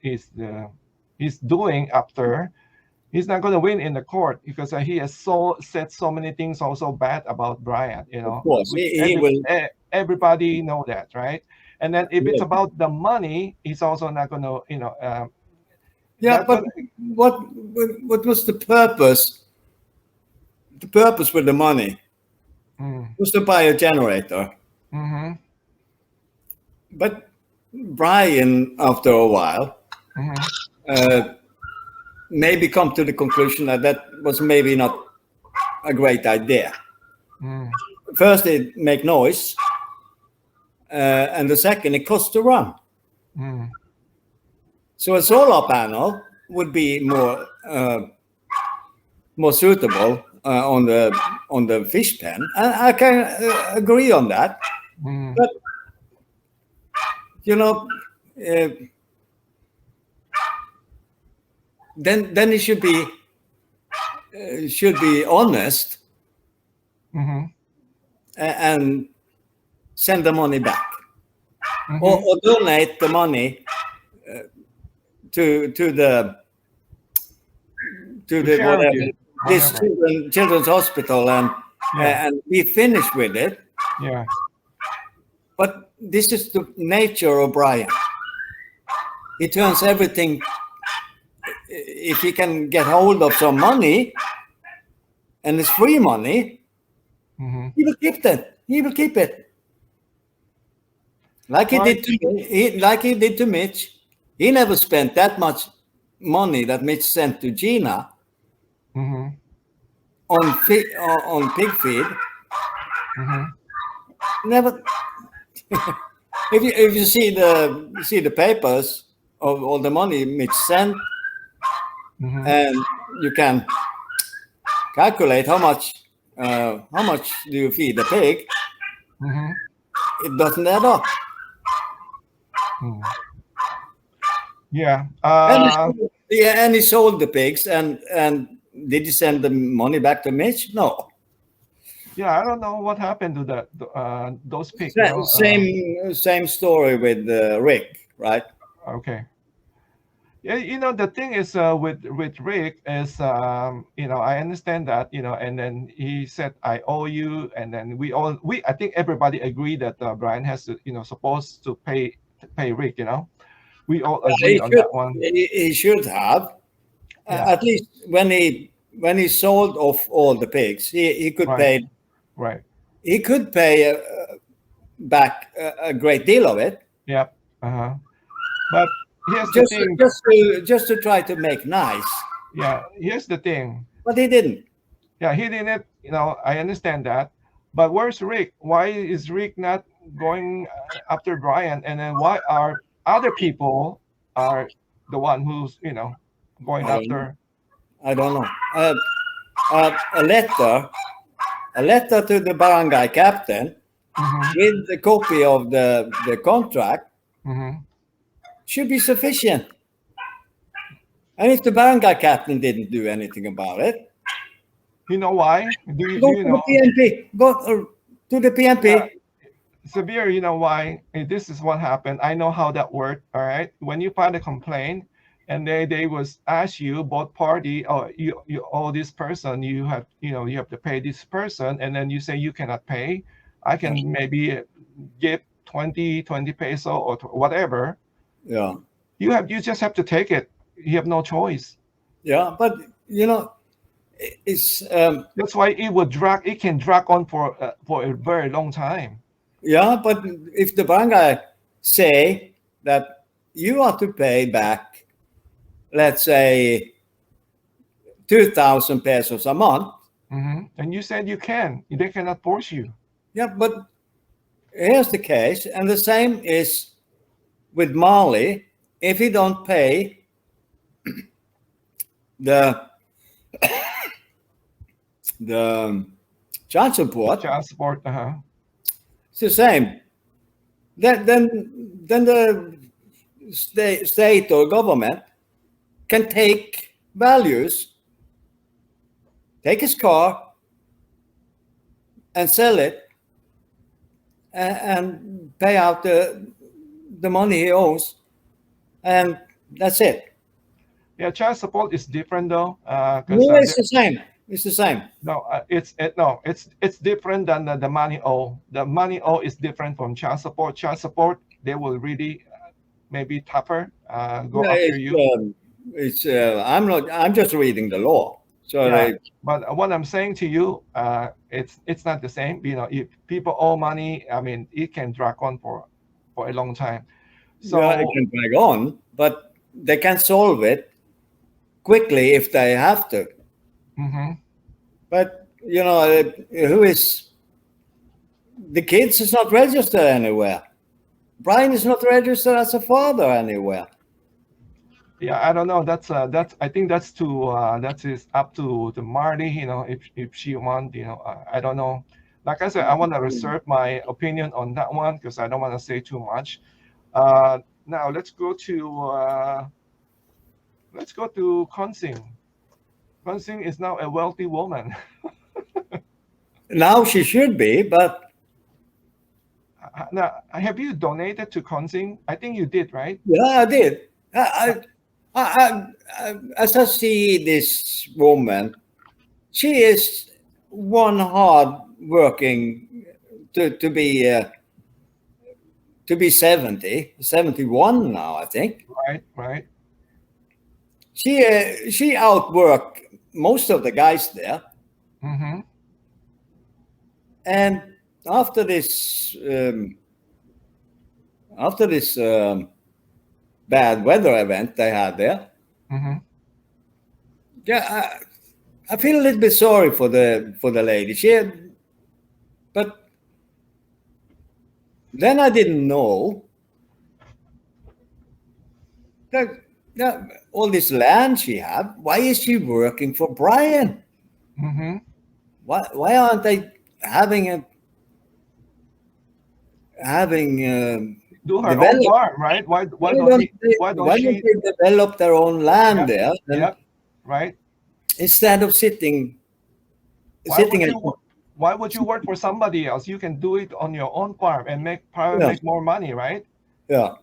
he's doing after. He's not going to win in the court because he has said so many things also bad about Brian.
Of course, he will.
Everybody know that, right? And then if it's about the money, he's also not going to,
yeah, but what was the purpose? The purpose with the money was to buy a generator. But Brian, after a while, maybe come to the conclusion that was maybe not a great idea. First, it make noise, and the second, it costs to run. So a solar panel would be more suitable on the fish pen. I can agree on that, but then it should be honest and send the money back, or donate the money to the whatever, this children's hospital and be finished with it.
Yeah.
But this is the nature of Brian. He turns everything. If he can get hold of some money, and it's free money, he will keep that. He will keep it. Like he did to Mitch. He never spent that much money that Mitch sent to Gina on pig feed. Never. If you see the papers of all the money Mitch sent, and you can calculate how much do you feed the pig, it doesn't add up.
Yeah.
And he sold the pigs, and did he send the money back to Mitch? No.
Yeah, I don't know what happened to those pigs.
Same story with Rick, right?
Okay. Yeah, the thing is with Rick is I understand that and then he said I owe you, and then I think everybody agreed that Brian has to supposed to pay Rick, We all
He
agree on
should,
that one.
he should have.
Yeah.
At least when he sold off all the pigs, he could
Right.
pay
Right.
back a great deal of it,
Yep. Uh-huh. But here's the
just
thing.
just to try to make nice,
Yeah. Here's the thing.
but he didn't.
Yeah, he didn't. I understand that. But where's Rick? Why is Rick not going after Brian? And then why are other people are the one who's going
I don't know.
after?
I don't know. A letter, a letter to the barangay captain
Mm-hmm.
with the copy of the contract
Mm-hmm.
should be sufficient. And if the barangay captain didn't do anything about it,
You know why? Do you
go
do you
to the
know?
PNP. Go to the
Yeah,
PNP.
Severe, you know why? This is what happened. I know how that worked. All right. When you file a complaint and they was ask you both party, or you owe this person, you have to pay this person, and then you say you cannot pay. I
Yeah.
can maybe give 20 peso or whatever.
Yeah.
You just have to take it. You have no choice.
Yeah. But it's
That's why it can drag on for a very long time.
yeah. But if the barangay say that you are to pay back, let's say 2,000 pesos a month.
And you said you can. They cannot force you.
Yeah, but here's the case, and the same is with Marley. If he don't pay the the child support,
Child support.
it's the same. Then the state or government can take values, take his car, and sell it, and pay out the money he owes, and that's it.
Yeah, child support is different though, because
No, it's the same. It's the same.
no, it's different than the money owe. The money owe is different from child support. Child support, they will really maybe tougher, go
Yeah,
after you.
I'm just reading the law. So
Yeah, but what I'm saying to you, it's not the same. If people owe money, I mean, it can drag on for a long time.
yeah, it
So
can drag on, but they can solve it quickly if they have to.
mhm.
But who is the kids is not registered anywhere. Brian is not registered as a father anywhere.
Yeah, I don't know. That's I think that's that is up to the Marty. If she want, I don't know. Like I said, I want to reserve my opinion on that one because I don't want to say too much. Now let's go to Consing. Consing is now a wealthy woman.
Now she should be, but
Now, have you donated to Consing? I think you did, right?
yeah, I did. As I see this woman, she is one hard working to be 71 now, I think.
Right, right.
She outworked most of the guys there.
Mm-hmm.
And after this bad weather event they had there,
Mm-hmm.
yeah, I feel a little bit sorry for the lady. But then I didn't know that, all this land she had. Why is she working for Brian?
Mm-hmm.
Why aren't they having
Do her own
develop?
farm, right? Why don't he, why don't
Why don't
she?
they develop their own land
Yep,
there, and
yep, right.
instead of sitting
Why
sitting
would
at
you why would you work for somebody else? You can do it on your own farm and probably
yeah
make more money, right?
yeah,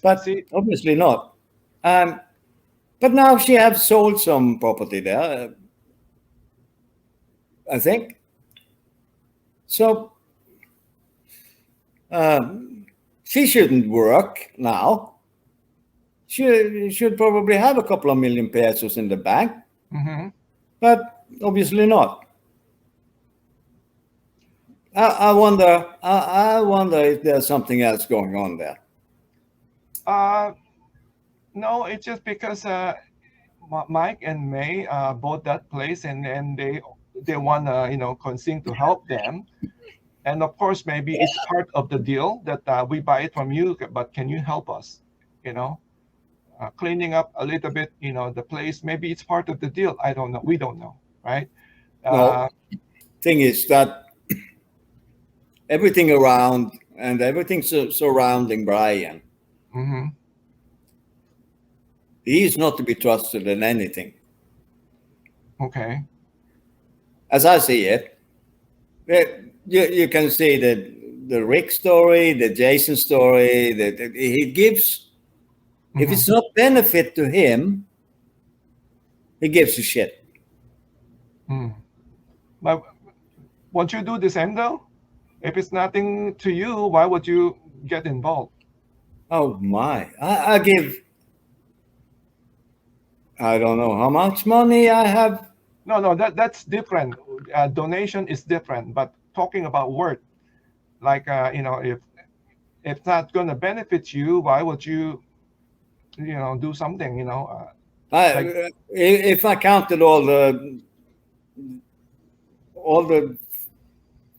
but
See,
obviously not. Um, but now she has sold some property there, I think. So she shouldn't work now. should probably have a couple of million pesos in the bank, but obviously not. I wonder. I wonder if there's something else going on there.
No, it's just because Mike and May bought that place, and they want to continue to help them. And of course, maybe it's part of the deal that we buy it from you, but can you help us? You know, cleaning up a little bit, the place. Maybe it's part of the deal. I don't know. We don't know, right?
No, thing is that everything around and everything surrounding Brian, he is not to be trusted in anything.
Okay.
As I see it, you can see the Rick story, the Jason story that he gives. If it's not benefit to him, he gives a shit.
But won't you do the same though? If it's nothing to you, why would you get involved?
Oh my! I give. I don't know how much money I have.
No, that's different. Donation is different, but talking about worth, like if it's not going to benefit you, why would you, do something? Like,
If I counted all the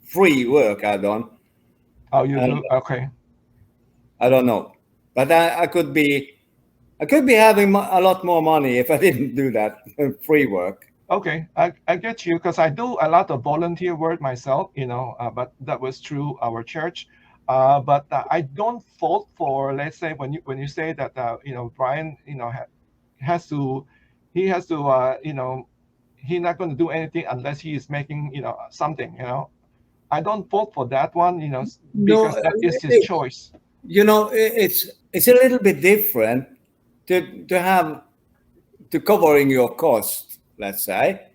free work I've done.
oh, you do? Okay.
I don't know, but I could be having a lot more money if I didn't do that free work.
Okay, I get you, because I do a lot of volunteer work myself, but that was through our church. But I don't fault for, let's say, when you say that Brian has to he's not going to do anything unless he is making something. I don't fault for that one, because that is his choice.
It's a little bit different to have to covering your cost, let's say,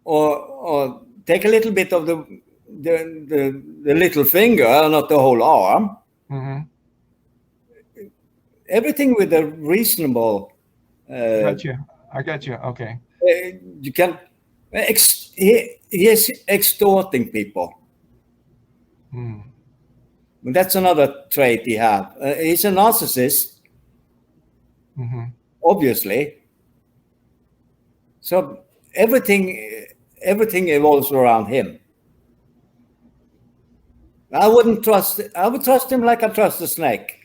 or take a little bit of the little finger, not the whole arm. Everything with a reasonable.
I got you. Okay.
You can. He is extorting people. That's another trait he has. He's a narcissist, obviously. So everything evolves around him. I would trust him like I trust a snake.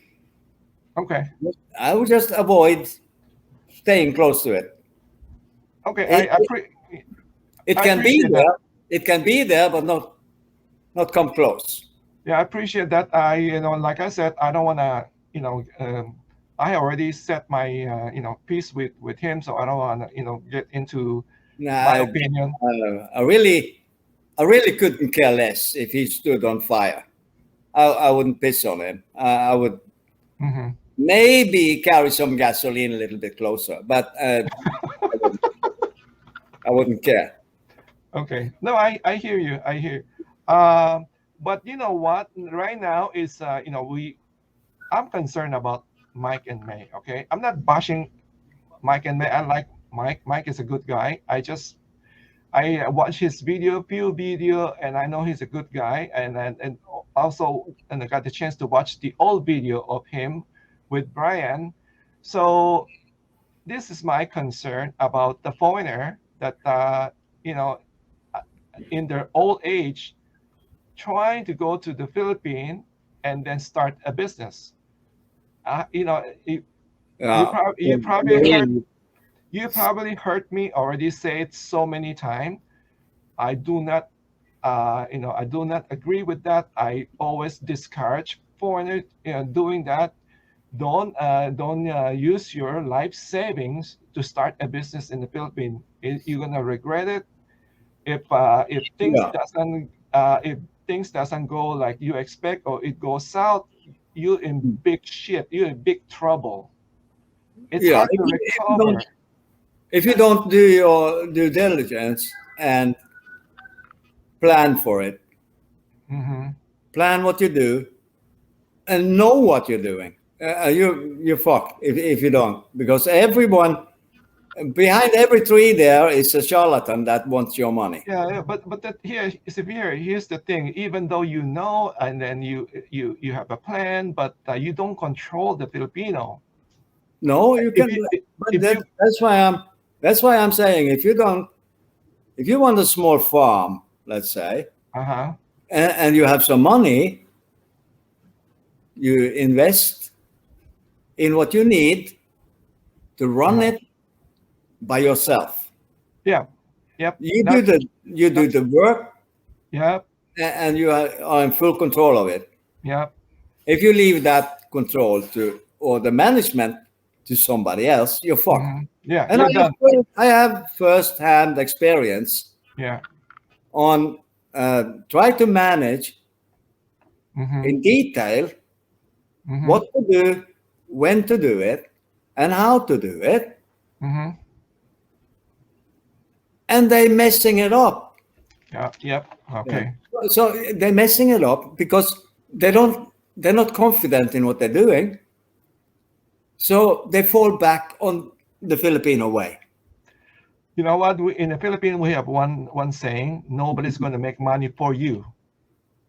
Okay.
I would just avoid staying close to it.
Okay.
It can be there. That. It can be there, but not come close.
Yeah, I appreciate that. Like I said, I don't want to, I already set my, peace with him, so I don't want to, get into my opinion.
I really couldn't care less if he stood on fire. I wouldn't piss on him. I would maybe carry some gasoline a little bit closer, but I wouldn't care.
Okay. No, I hear you. I hear. But you know what? Right now is I'm concerned about Mike and Mae. Okay, I'm not bashing Mike and Mae. I like Mike. Mike is a good guy. I watch his few video, and I know he's a good guy. And also, I got the chance to watch the old video of him with Brian. So this is my concern about the foreigner that in their old age, trying to go to the Philippines and then start a business. You probably heard me already say it so many times. I do not, I do not agree with that. I always discourage foreigners doing that. Don't use your life savings to start a business in the Philippines. You're gonna regret it if things doesn't go like you expect, or it goes south. You're in big shit. You're in big trouble. It's hard to recover.
If you don't do your due diligence and plan for it, plan what you do, and know what you're doing. you're fucked if you don't, because everyone behind every tree there is a charlatan that wants your money.
Yeah, but that here, Severe, here's the thing. Even though you know, and then you have a plan, but you don't control the Filipino.
No, you
If
can,
you
but
if you
that's why I'm saying if you want a small farm, let's say,
uh-huh.
and you have some money, you invest in what you need to run
Uh-huh.
it by yourself.
Yeah. Yep.
You do
That's
the work,
yep.
and you are in full control of it.
Yep.
If you leave that control to or the management to somebody else, you're fucked.
Yeah,
And
you're done.
I have first-hand experience
Yeah.
on try to manage
Mm-hmm.
in detail
Mm-hmm.
what to do, when to do it, and how to do it,
Mm-hmm.
and they messing it up.
Yeah. Yep.
Yeah.
Okay.
So they're messing it up because they're not confident in what they're doing. So they fall back on the Filipino way.
You know what? In the Philippines, we have one saying: nobody's going to make money for you.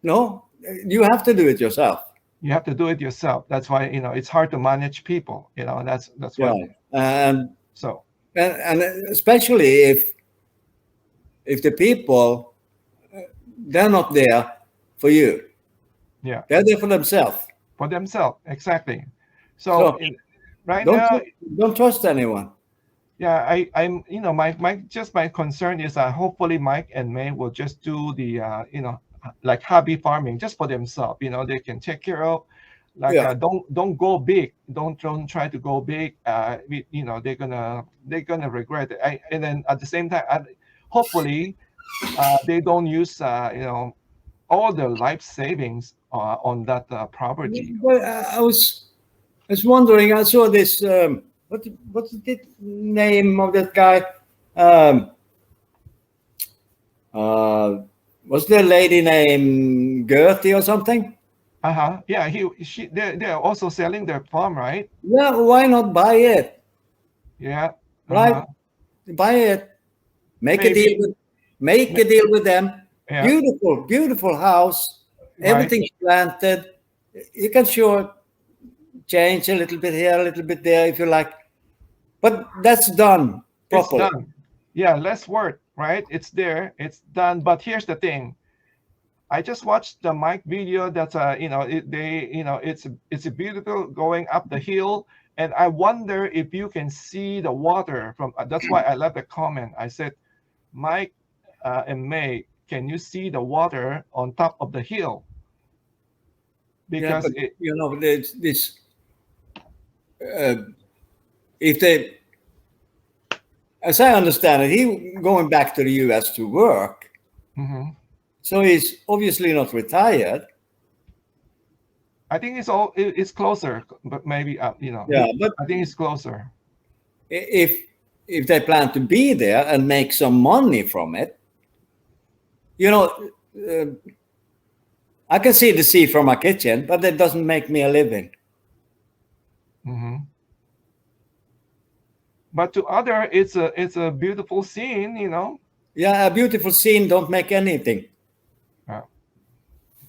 No, you have to do it yourself.
You have to do it yourself. That's why it's hard to manage people. That's
Yeah,
what.
and
So
and especially if the people they're not there for you,
yeah,
they're there for themselves.
for themselves exactly. So
So
right
don't
now,
don't trust anyone.
yeah, I'm my concern is that hopefully Mike and May will just do the like hobby farming just for themselves. They can take care of. Like
Yeah,
don't go big. Don't try to go big. They're gonna regret it. And then at the same time, hopefully they don't use all their life savings on that property.
but I was wondering. I saw this. What's the name of that guy? Um, uh, was the lady named Gertie or something?
Uh-huh. Yeah, they're also selling their farm, right?
Yeah, why not buy it?
Yeah.
Right,
Uh-huh.
buy it. Make a deal
Maybe.
with make a deal with them.
Yeah.
Beautiful, beautiful house.
Right.
Everything's planted. You can sure change a little bit here, a little bit there if you like. But that's done
It's
properly.
done. Yeah, less work, right? It's there. It's done. But here's the thing. I just watched the Mike video. That's it's a beautiful going up the hill, and I wonder if you can see the water from. That's why I left a comment. I said, Mike and May, can you see the water on top of the hill?
Yeah,
Because
but there's this if they as I understand it, he going back to the US to work.
Mhm.
So he's obviously not retired.
I think it's closer, but maybe
Yeah, but
I think it's closer.
if they plan to be there and make some money from it, uh, I can see the sea from my kitchen, but that doesn't make me a living.
Hmm. But to other, it's a beautiful scene.
Yeah, a beautiful scene don't make anything.
Yeah.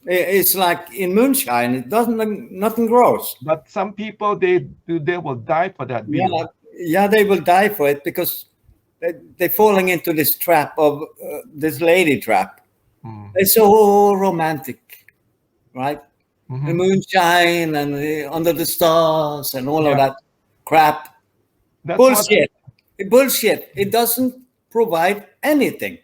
It's like in moonshine; it doesn't nothing grows.
But some people they will die for that
Yeah,
view.
yeah, they will die for it because they're falling into this trap of this lady trap.
Mm.
It's so romantic, right? The
Hmm.
moonshine and under the stars and all of
Yeah,
that crap.
that's what
Bullshit. Bullshit. It doesn't provide anything.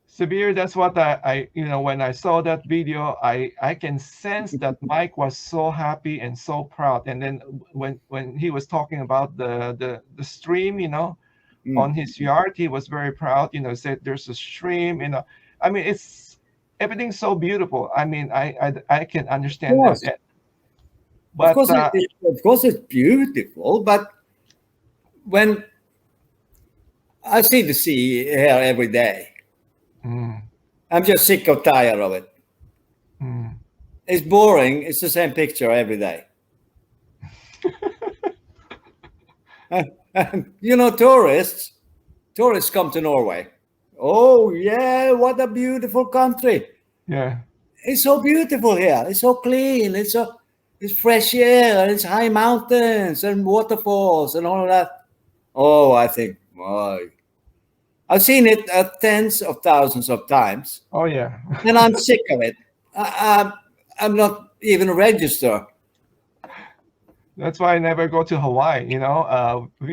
severe. That's what when I saw that video, I can sense that Mike was so happy and so proud. And then when he was talking about the stream, on his yard, he was very proud. Said there's a stream. I mean, it's everything's so beautiful. I mean, I can
Of
understand that.
course, of
But
course, of course, it's beautiful. But when I see the sea here every day,
mm,
I'm just sick or tired of it.
mm.
It's boring. It's the same picture every day. Tourists come to Norway. Oh yeah, what a beautiful country!
Yeah.
It's so beautiful here. It's so clean. It's fresh air and it's high mountains and waterfalls and all of that. Oh, I think I've seen it tens of thousands of times,
Oh yeah.
and I'm sick of it. I'm not even registered.
That's why I never go to Hawaii.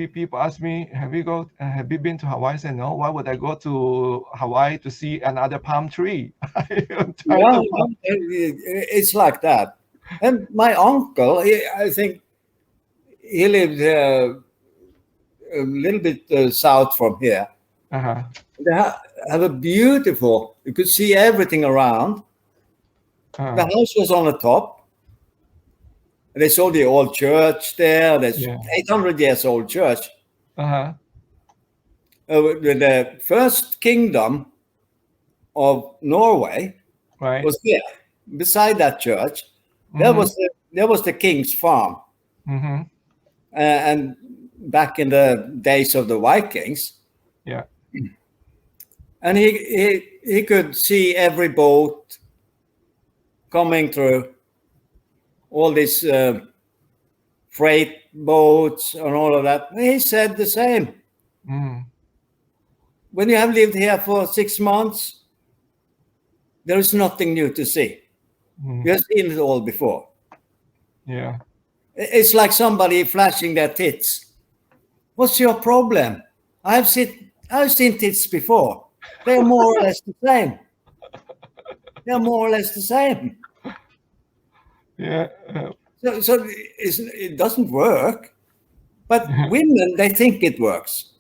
People ask me, have you been to Hawaii? I say no. Why would I go to Hawaii to see another palm tree? I'm tired
Yeah,
of
it's like that. And my uncle, I think he lived a little bit south from here.
uh-huh.
They have a beautiful. You could see everything around. The
Uh,
house was on the top. They saw the old church there. There's
yeah.
800 years old church.
Uh-huh.
The first kingdom of Norway
Right.
was there. Beside that church,
Mm-hmm.
there was the king's farm.
Mm-hmm.
And back in the days of the Vikings,
Yeah.
and he could see every boat coming through, all these freight boats and all of that. He said the same.
Mm.
When you have lived here for 6 months, there is nothing new to see.
Mm.
You have seen it all before.
Yeah.
It's like somebody flashing their tits. What's your problem? I've seen tits before. They're more or less the same. They're more or less the same.
Yeah.
So it doesn't work. But women, they think it works.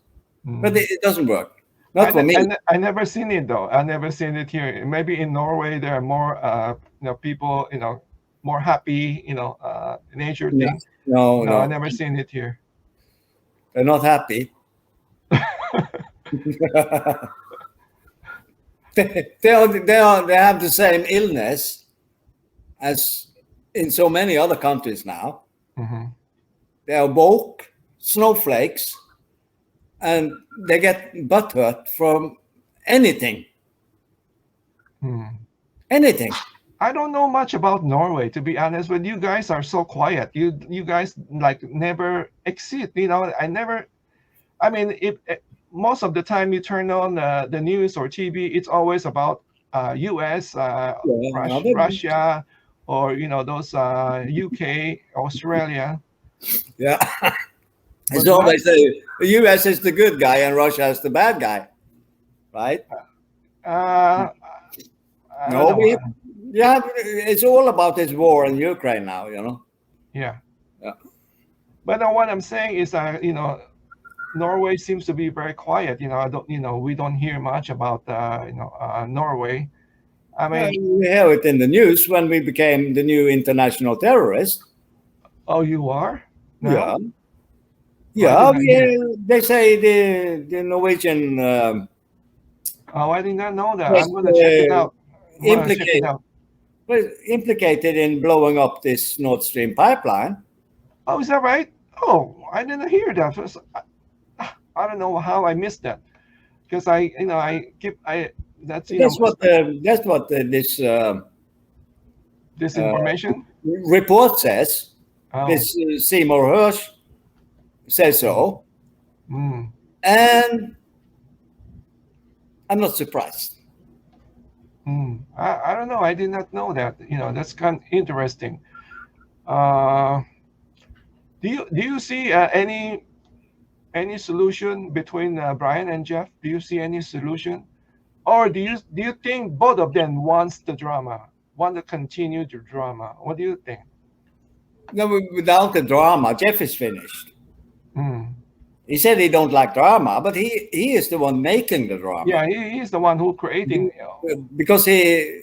But it doesn't work. Not for me.
I never seen it though. I never seen it here. Maybe in Norway there are more people, more happy, nature
No,
thing.
no,
No, I
no.
never seen it here.
They're not happy. They have the same illness as in so many other countries now.
Mm-hmm.
They are woke snowflakes, and they get butthurt from anything. Anything.
I don't know much about Norway, to be honest. When you guys are so quiet, you guys like never exceed. I mean, if most of the time you turn on the news or TV, it's always about U.S.,
Yeah,
Russia, or those UK, Australia.
yeah.
But
It's always the US is the good guy and Russia is the bad guy, right?
uh, I don't
No,
know.
it's all about this war in Ukraine now,
Yeah.
Yeah.
But what I'm saying is, Norway seems to be very quiet. We don't hear much about, Norway. I mean,
We hear it in the news when we became the new international terrorist.
oh, you are
Yeah,
now? Oh, I did
yeah.
not hear.
They say the Norwegian
Oh, I did not know that.
was
I'm gonna check it out. I'm gonna check it
implicated
out.
implicated in blowing up this Nord Stream pipeline.
Oh, is that right? Oh, I didn't hear that. I don't know how I missed that because I keep I that's
That's what this
this information.
report says.
Oh,
This Seymour Hersh says so,
mm,
and I'm not surprised.
I don't know. I did not know that. That's kind of interesting. Uh, do you see any solution between Brian and Jeff? Do you see any solution, or do you think both of them wants the drama, want to continue the drama? What do you think?
No, without the drama, Jeff is finished.
Mm.
He said he don't like drama, but he is the one making the drama.
Yeah, he's the one who creating.
Because he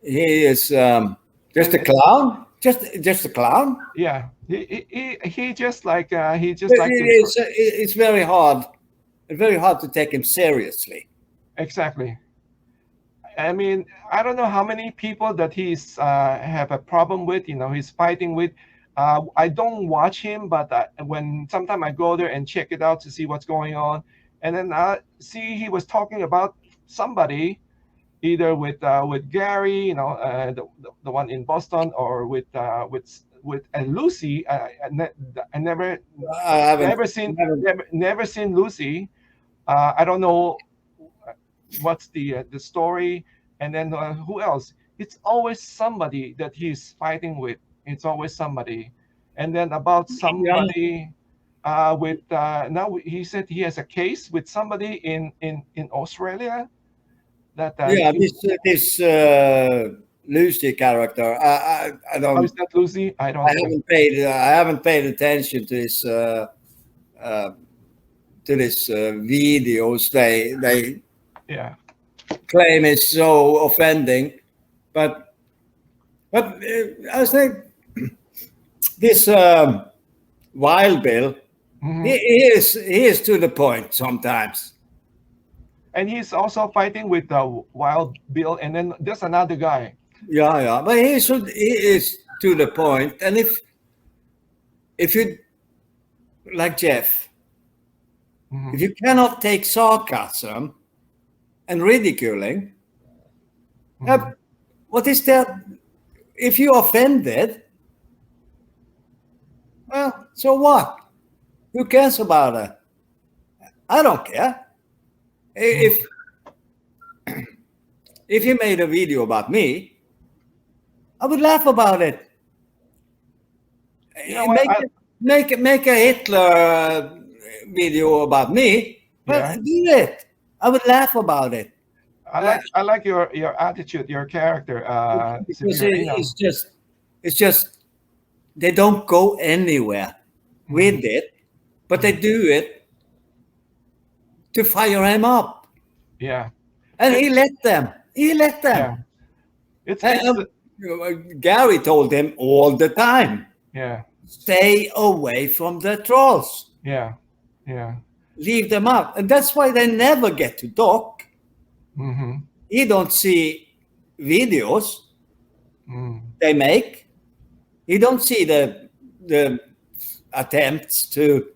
is just a clown, just a clown.
Yeah, he just like to
It's very hard to take him seriously.
exactly. I mean, I don't know how many people that he's have a problem with. He's fighting with. I don't watch him, but when sometime I go there and check it out to see what's going on, and then I see he was talking about somebody, either with Gary, the one in Boston, or with Lucy. I
I haven't,
never seen Lucy. I don't know what's the story, and then who else? It's always somebody that he's fighting with. It's always somebody, and then about
yeah,
somebody with now he said he has a case with somebody in Australia that
yeah.
he.
This Lucy character. I
Oh,
don't.
is that Lucy? I
I
don't think.
haven't paid attention to this. Uh, to this videos they
Yeah.
claim is so offending, but I think this Wild Bill,
Hmm.
he is to the point sometimes.
And he's also fighting with Wild Bill, and then there's another guy.
Yeah, yeah, but he is to the point, and if you like Jeff,
Hmm.
if you cannot take sarcasm and ridiculing,
Hmm.
what is that? If you're offended, well, so what? Who cares about it? I don't care.
Hmm.
If you made a video about me, I would laugh about it.
You know what?
Make a Hitler video about me. Well,
Yeah.
do it. I would laugh about it. Uh,
I like your attitude, your character,
because
Sibir.
it's just they don't go anywhere
Mhm,
with it, but they
mhm.
do it to fire him up,
Yeah.
and he
It's
let them. He let them.
yeah. It's
And, Gary told him all the time,
yeah,
stay away from the trolls.
yeah, yeah.
Leave them out. And that's why they never get to talk.
Mm-hmm.
You don't see videos
Mm.
they make. You don't see the attempts to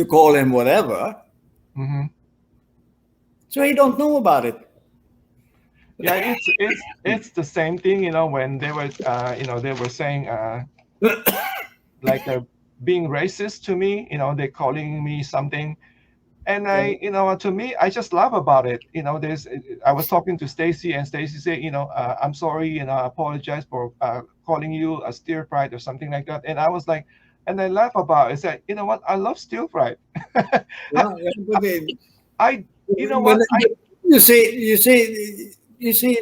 call him whatever.
Mm-hmm.
So he don't know about it.
Yeah, it's the same thing, when they were they were saying like being racist to me, they're calling me something. And to me, I just laugh about it. I was talking to Stacy, and Stacy said, I'm sorry, I apologize for calling you a stir fried or something like that. And I was like, and I laugh about it. I said, you know what? I love stir fried.
Yeah, yeah, but
I, you know
but
what?
you see,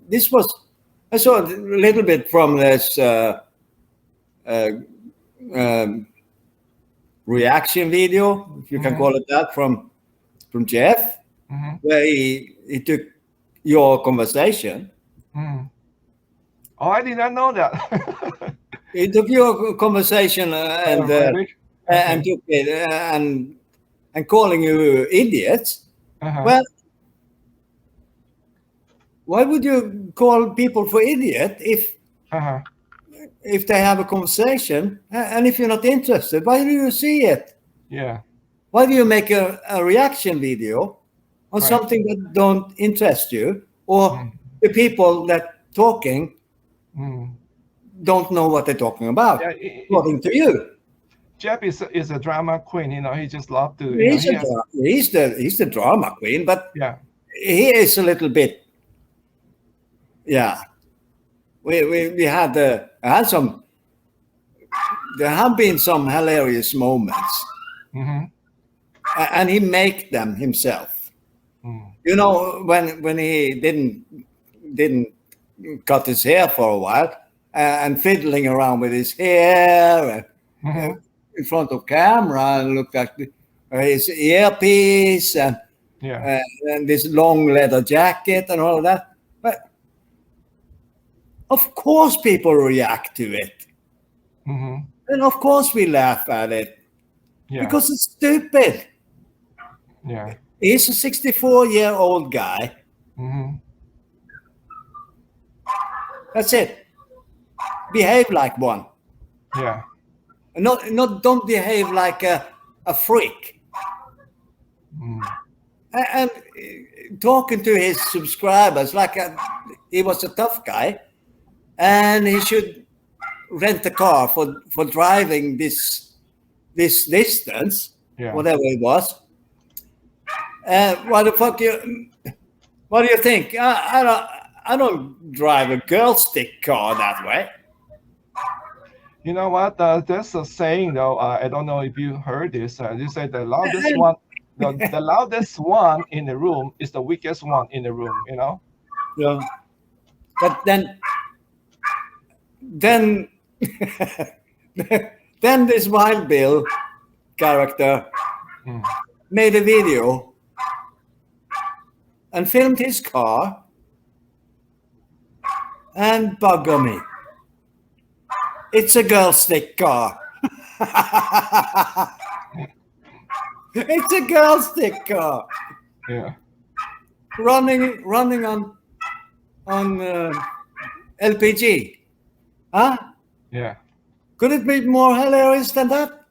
this was I saw a little bit from this uh, um, reaction video, if you can
Mm-hmm,
call it that, from Jeff,
mm-hmm,
where he took your conversation.
mm-hmm. Oh, I did not know that.
He took your conversation
Really?
and
Okay.
took it and calling you idiots.
Uh-huh.
Well, why would you call people for idiot
Uh-huh.
if they have a conversation and if you're not interested? Why do you see it?
Yeah.
Why do you make a reaction video on
Right.
something that don't interest you, or
Mm,
the people that talking
mm.
don't know what they're talking about,
Yeah.
according to you?
Jeff is a drama queen. He just loved to.
He's
He has.
he's the drama queen, but
Yeah.
he is a little bit, yeah. We had some. There have been some hilarious moments,
Mm-hmm.
and he make them himself.
Mm.
You know, when he didn't cut his hair for a while, and fiddling around with his hair and,
Mm-hmm.
in front of camera, and looked like his earpiece
Yeah.
and this long leather jacket and all of that. But of course, people react to it,
Mm-hmm.
and of course, we laugh at it
Yeah.
because it's stupid.
Yeah.
He's a 64-year-old guy.
Mm-hmm.
That's it. Behave like one.
Yeah.
Don't behave like a freak.
Mm.
And talking to his subscribers like he was a tough guy, and he should rent a car for driving this distance,
Yeah.
whatever it was. What the fuck you? What do you think? I don't drive a girl stick car that way.
You know what? There's a saying though. I don't know if you heard this. You say the loudest one, the loudest one in the room is the weakest one in the room. You know?
Yeah. But then then this Wild Bill character
Mm.
made a video and filmed his car and bugger me. It's a girl stick car. It's a girl stick car
Yeah.
running on LPG. Huh?
Yeah.
Could it be more hilarious than that?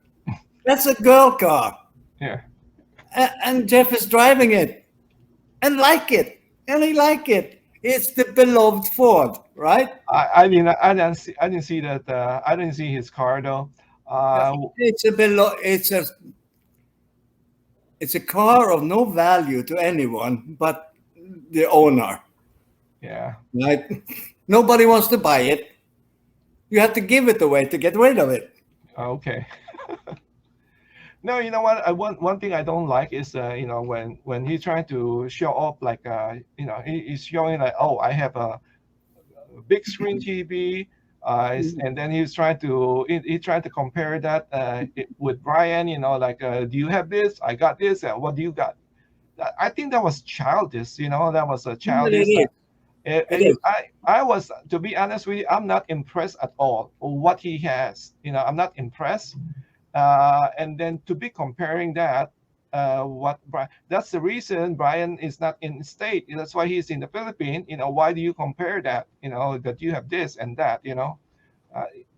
That's a girl car.
Yeah.
And Jeff is driving it and like it. And he like it. It's the beloved Ford, right?
I didn't see that. I didn't see his car though.
It's a car of no value to anyone but the owner,
Yeah.
right? Nobody wants to buy it. You have to give it away to get rid of it.
Okay. No, you know what? One thing I don't like is when he's trying to show off like he's showing like, oh, I have a big screen TV, and then he tried to compare that with Brian. Like, do you have this? I got this. And what do you got? I think that was childish. That was a
But
childish.
it is.
I was, to be honest with you, I'm not impressed at all with what he has. I'm not impressed. And then to be comparing that, that's the reason Brian is not in the state. That's why he's in the Philippines. Why do you compare that? That you have this and that.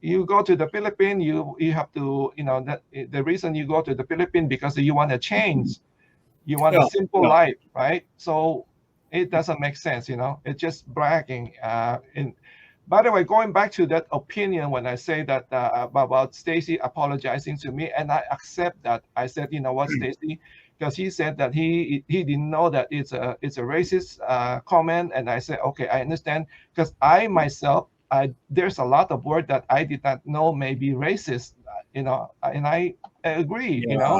You go to the Philippines, you have to, that the reason you go to the Philippines because you want to change. You want a
Yeah,
simple
yeah.
life, right? So it doesn't make sense. It's just bragging. By the way, going back to that opinion when I say that about Stacy apologizing to me, and I accept that. I said, you know what, Stacy, because he said that he didn't know that it's a racist comment, and I said, okay, I understand, because I myself, there's a lot of word that I did not know may be racist, and I agree,
Yeah.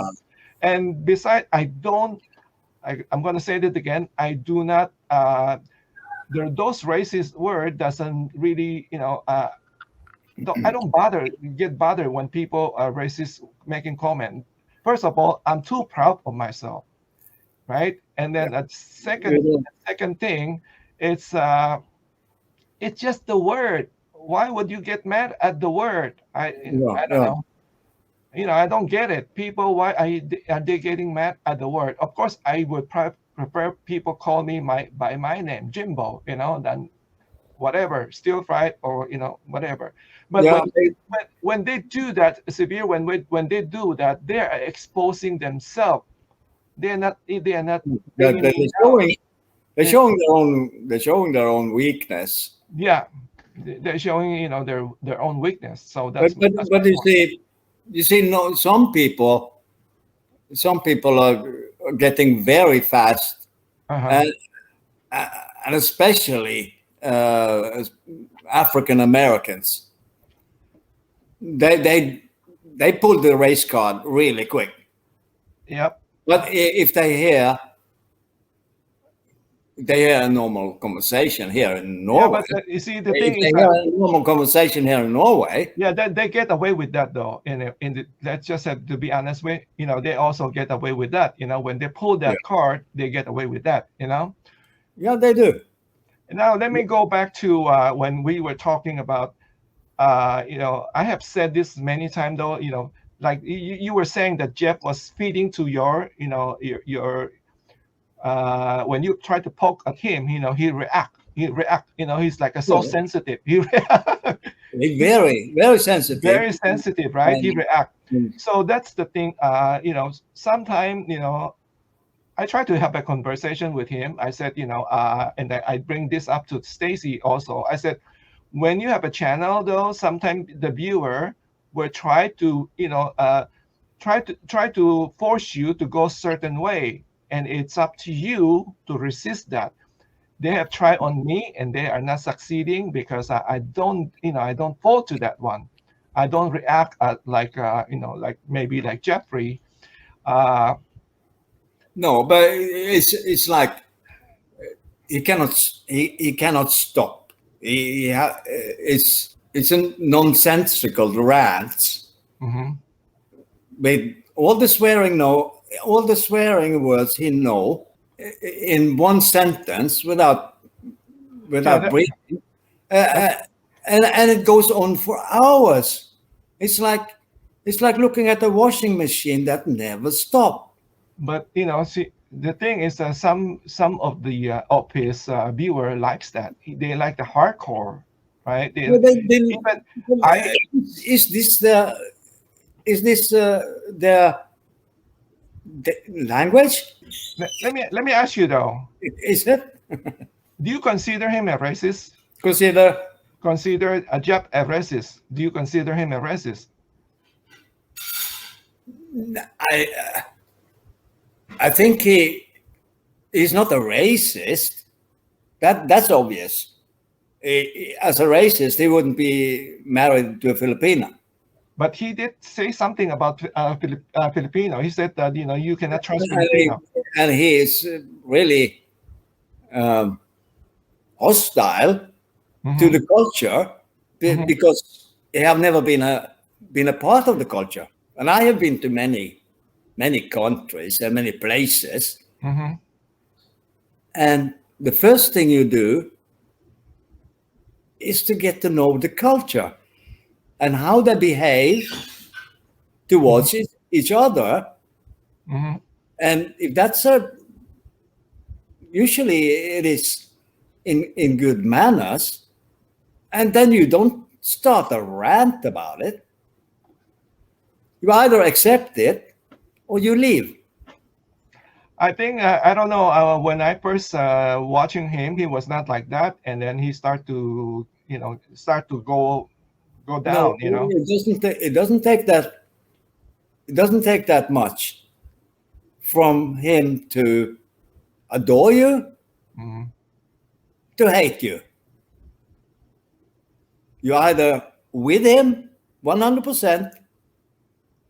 and besides, I'm going to say that again. I do not. Those racist word doesn't really, I don't get bothered when people are racist making comment. First of all, I'm too proud of myself, right? And then a second thing, it's just the word. Why would you get mad at the word? I don't
Yeah.
know. I don't get it. People, why are they getting mad at the word? Of course, I would prefer people call me by my name, Jimbo, than whatever, stir fried or whatever. But
Yeah.
when they do that, severe, when they do that, they are exposing themselves. They are not
They're,
bringing
they're
me down.
showing they're
They-
showing their own weakness.
yeah, they're showing their own weakness. So
But but,
that's my
but
point.
you see, no, some people are getting very fast,
Uh-huh.
and and especially African Americans. They pull the race card really quick.
Yep.
But if they hear a normal conversation here in
Yeah,
Norway.
but you see, the
If
thing is
they
that
hear a normal conversation here in Norway,
yeah, they get away with that though. Let's just have to be honest with, they also get away with that. When they pull
yeah,
that card, they get away with that.
yeah, they do.
Now let me go back to when we were talking about. I have said this many times though. Like you were saying that Jeff was feeding to your when you try to poke at him, he react. He's like a so
Yeah.
sensitive. He react.
Very, very sensitive.
Very sensitive, right? He
And,
react.
mm,
So that's the thing. Sometimes I try to have a conversation with him. I said, and I bring this up to Stacy also. I said, when you have a channel, though, sometimes the viewer will try to, try to force you to go a certain way, and it's up to you to resist that. They have tried on me, and they are not succeeding because I don't, I don't fall to that one. I don't react like maybe like Jeffrey. Uh,
no, but it's like he cannot stop. It's a nonsensical rant
mhm.
with all the swearing, no, all the swearing words he know in one sentence
Yeah,
without
that,
breathing,
that,
and it goes on for hours. It's like looking at a washing machine that never stops.
but see, the thing is, some of the of his viewer likes that. They like the hardcore, right?
Well,
Even I
is this the is this the language?
let me ask you though.
Is it
Do you consider him a racist?
consider?
Consider a Jap a racist? Do you consider him a racist?
I I think he's not a racist. That's obvious. As a racist, he wouldn't be married to a Filipina.
But he did say something about Filipino. He said that you cannot trust
And he,
Filipino.
and he is really um, hostile to
Hmm.
the culture
Hmm.
because they have never been a part of the culture. And I have been to many countries and many places.
Hmm.
And the first thing you do is to get to know the culture and how they behave towards each other.
Hmm.
And if that's usually it is in good manners, and then you don't start a rant about it. You either accept it or you leave.
I think I don't know. When I first watching him, he was not like that, and then he start to go
No,
down.
it doesn't take that. It doesn't take that much from him to adore you
Hmm.
to hate you. You're either with him 100%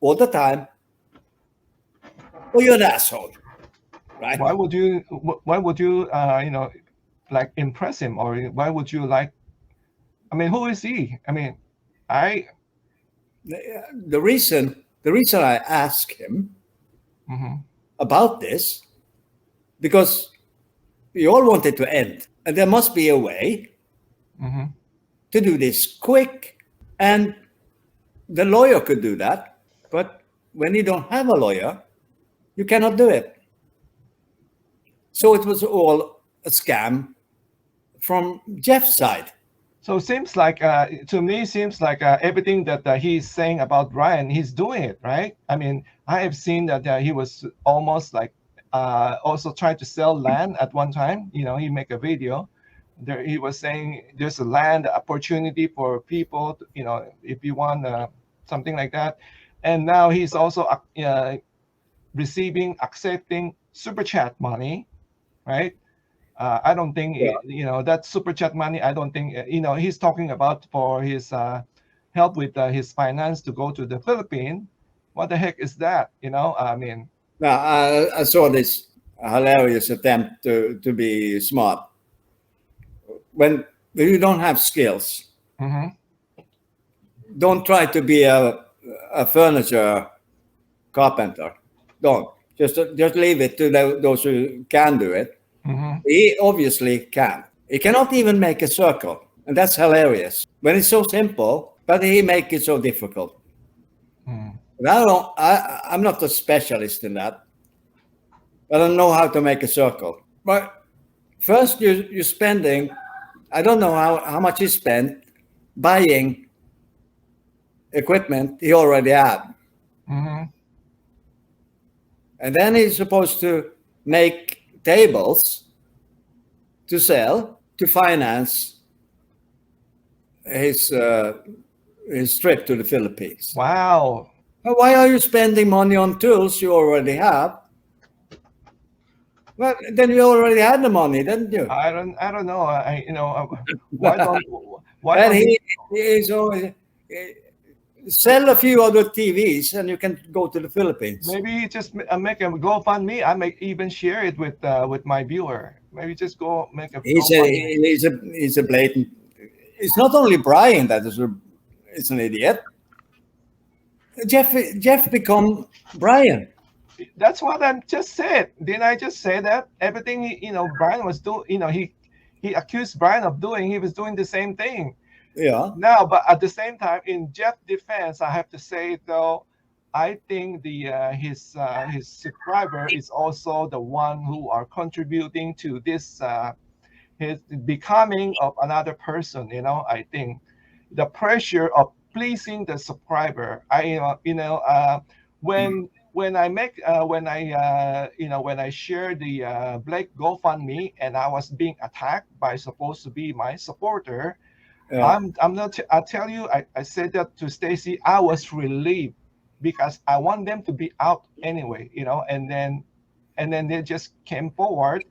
all the time, or you're an asshole, right?
Why would you like impress him, or why would you like? I mean, who is he? I mean, I.
The reason I ask him
Hmm.
about this because we all want it to end, and there must be a way
Hmm.
to do this quick. And the lawyer could do that, but when you don't have a lawyer, you cannot do it. So it was all a scam from Jeff's side.
So it seems like to me seems like everything that he's saying about Ryan, he's doing it right. I mean, I have seen that he was almost like also trying to sell land at one time. He make a video. There, he was saying there's a land opportunity for people. If you want something like that, and now he's also receiving, accepting super chat money, right? I don't think
Yeah.
that super chat money. I don't think he's talking about for his help with his finance to go to the Philippines. What the heck is that? I mean,
Now, I saw this hilarious attempt to be smart. When you don't have skills,
hmm
don't try to be a furniture carpenter. Don't. Just leave it to those who can do it.
hmm
He obviously can. He cannot even make a circle. And that's hilarious. When it's so simple, but he make it so difficult.
hmm
And I'm not a specialist in that. I don't know how to make a circle. But first you're spending, I don't know how much he spent buying equipment he already had.
Mm-hmm.
And then he's supposed to make tables to sell to finance his trip to the Philippines.
Wow.
Why are you spending money on tools you already have? Well, then you already had the money, didn't you?
I don't know. Why
And
don't
he is always sell a few other TVs, and you can go to the Philippines.
maybe just make a GoFundMe? I may even share it with my viewer. Maybe just go make a GoFundMe.
He's a blatant. It's not only Brian that is an idiot. Jeff become Brian.
That's what I just said. Didn't I just say that everything Brian was doing? He accused Brian of doing. He was doing the same thing.
Yeah.
Now, but at the same time, in Jeff's defense, I have to say though, I think his subscriber is also the one who are contributing to this his becoming of another person. I think the pressure of pleasing the subscriber. When I make when I share the Blake GoFundMe and I was being attacked by supposed to be my supporter.
Yeah.
I'm not. I tell you, I said that to Stacy. I was relieved because I want them to be out anyway, And then they just came forward.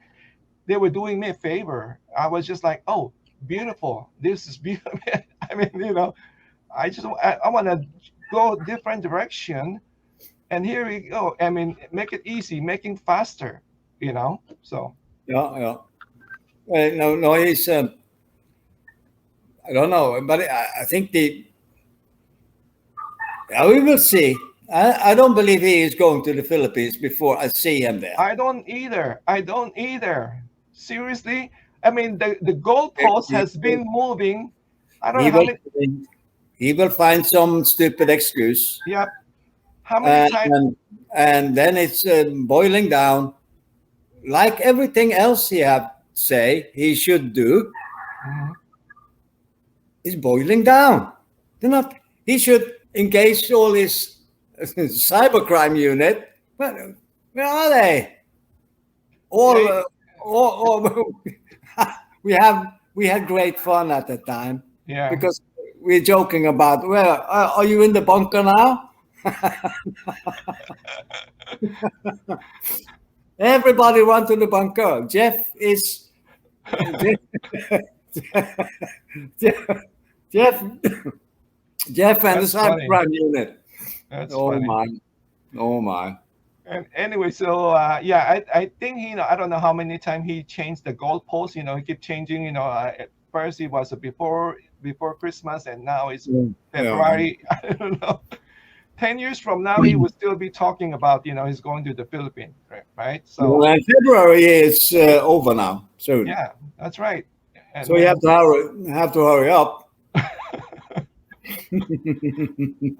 They were doing me a favor. I was just like, oh, beautiful. This is beautiful. I mean, I want to go different direction, and here we go. I mean, make it easy, making faster, So
Yeah. Well, no, he's. I don't know, but I think we will see. I don't believe he is going to the Philippines before I see him there.
I don't either. Seriously, I mean the goalpost has been moving. I don't know how many.
He will find some stupid excuse.
Yep. How many times?
And then it's boiling down, like everything else he he should do.
Mm-hmm.
Is boiling down. He should engage all his cybercrime unit. Where are they? We had great fun at the time.
Yeah.
Because we're joking about, well, are you in the bunker now? Everybody run to the bunker. Jeff and the cybercrime unit.
That's funny.
Oh my.
And anyway, so I think I don't know how many times he changed the goalpost. He kept changing. At first it was before Christmas, and now it's February. Yeah. I don't know. 10 years from now, he will still be talking about he's going to the Philippines, right? So
February is over now. So
yeah, that's right.
And so you have to hurry up.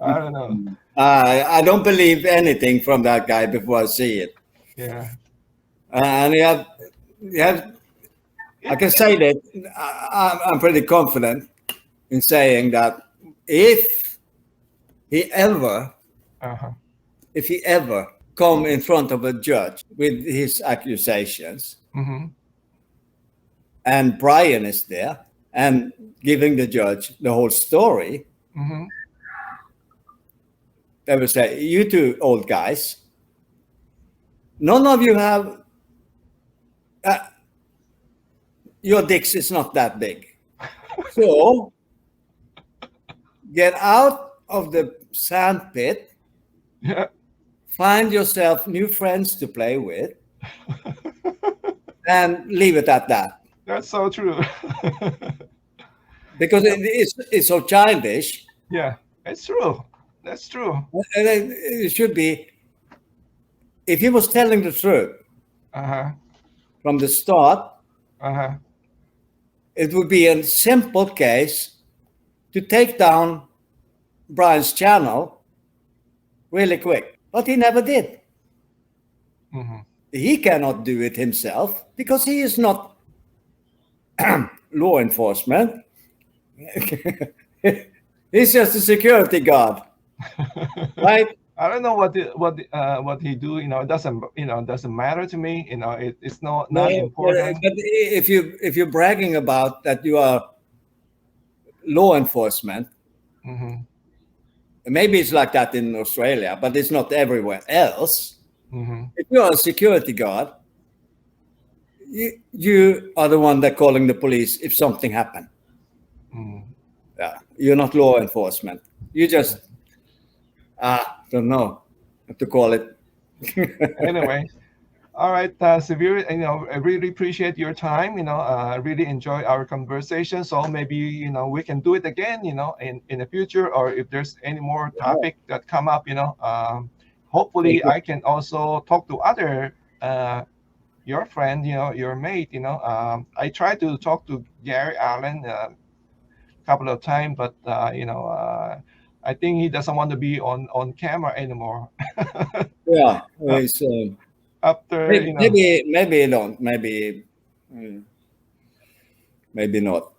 I don't know.
I don't believe anything from that guy before I see it.
Yeah.
And I can say that I'm pretty confident in saying that if he ever come in front of a judge with his accusations,
mm-hmm.
and Brian is there and giving the judge the whole story,
mm-hmm.
they will say, you two old guys, none of you have, your dicks is not that big. So get out of the sandpit, find yourself new friends to play with, and leave it at that.
That's so true.
Because it's so childish.
Yeah, it's true. That's true.
And it should be, if he was telling the truth from the start, it would be a simple case to take down Brian's channel really quick. But he never did.
Mm-hmm.
He cannot do it himself because he is not law enforcement. He's just a security guard, right?
I don't know what he do. It doesn't matter to me. It's
No,
not important.
but if you're bragging about that you are law enforcement,
Hmm.
maybe it's like that in Australia, but it's not everywhere else.
Hmm.
If you are a security guard, you are the one that calling the police if something happened.
Mm.
Yeah, you're not law enforcement. You just don't know what to call it.
Anyway, all right, Severe. I really appreciate your time. I really enjoy our conversation. So maybe we can do it again. In the future, or if there's any more topic that come up. Hopefully I can also talk to other your friend. Your mate. I tried to talk to Gary Allen a couple of times, but I think he doesn't want to be on camera anymore.
Yeah,
Uh,
it's,
After
maybe don't, mm, maybe not.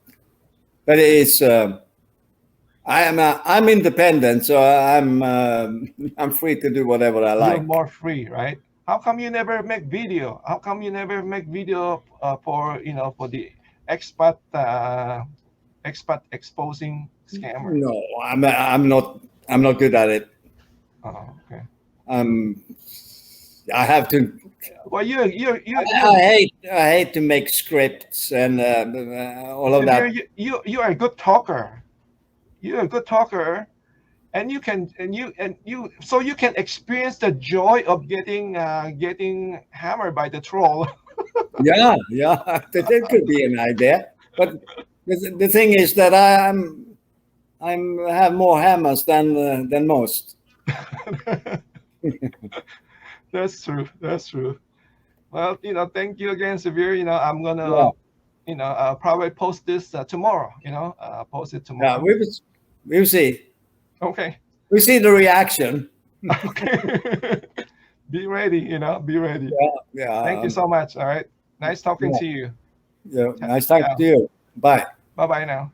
But it's I'm independent, so I'm free to do whatever I
you're
like.
more free, right? How come you never make video? How come you never make video for for the expat expat exposing scammer?
No, I'm not good at it.
Oh, okay.
Um, I have to.
Well,
I hate to make scripts and all of
Severe,
that.
you are a good talker. You're a good talker, and so you can experience the joy of getting hammered by the troll.
Yeah, yeah, that could be an idea. But the thing is that I'm have more hammers than most.
That's true. That's true. Well, thank you again, Severe. I'm
Yeah,
gonna, probably post this tomorrow. Post it
yeah.
tomorrow.
We'll see.
Okay.
We see the reaction.
Okay. Be ready. Be ready.
Yeah, yeah,
Thank you so much. All right. Nice talking
yeah,
to you.
yeah. Nice talking
Yeah.
to you. Bye.
Bye bye now.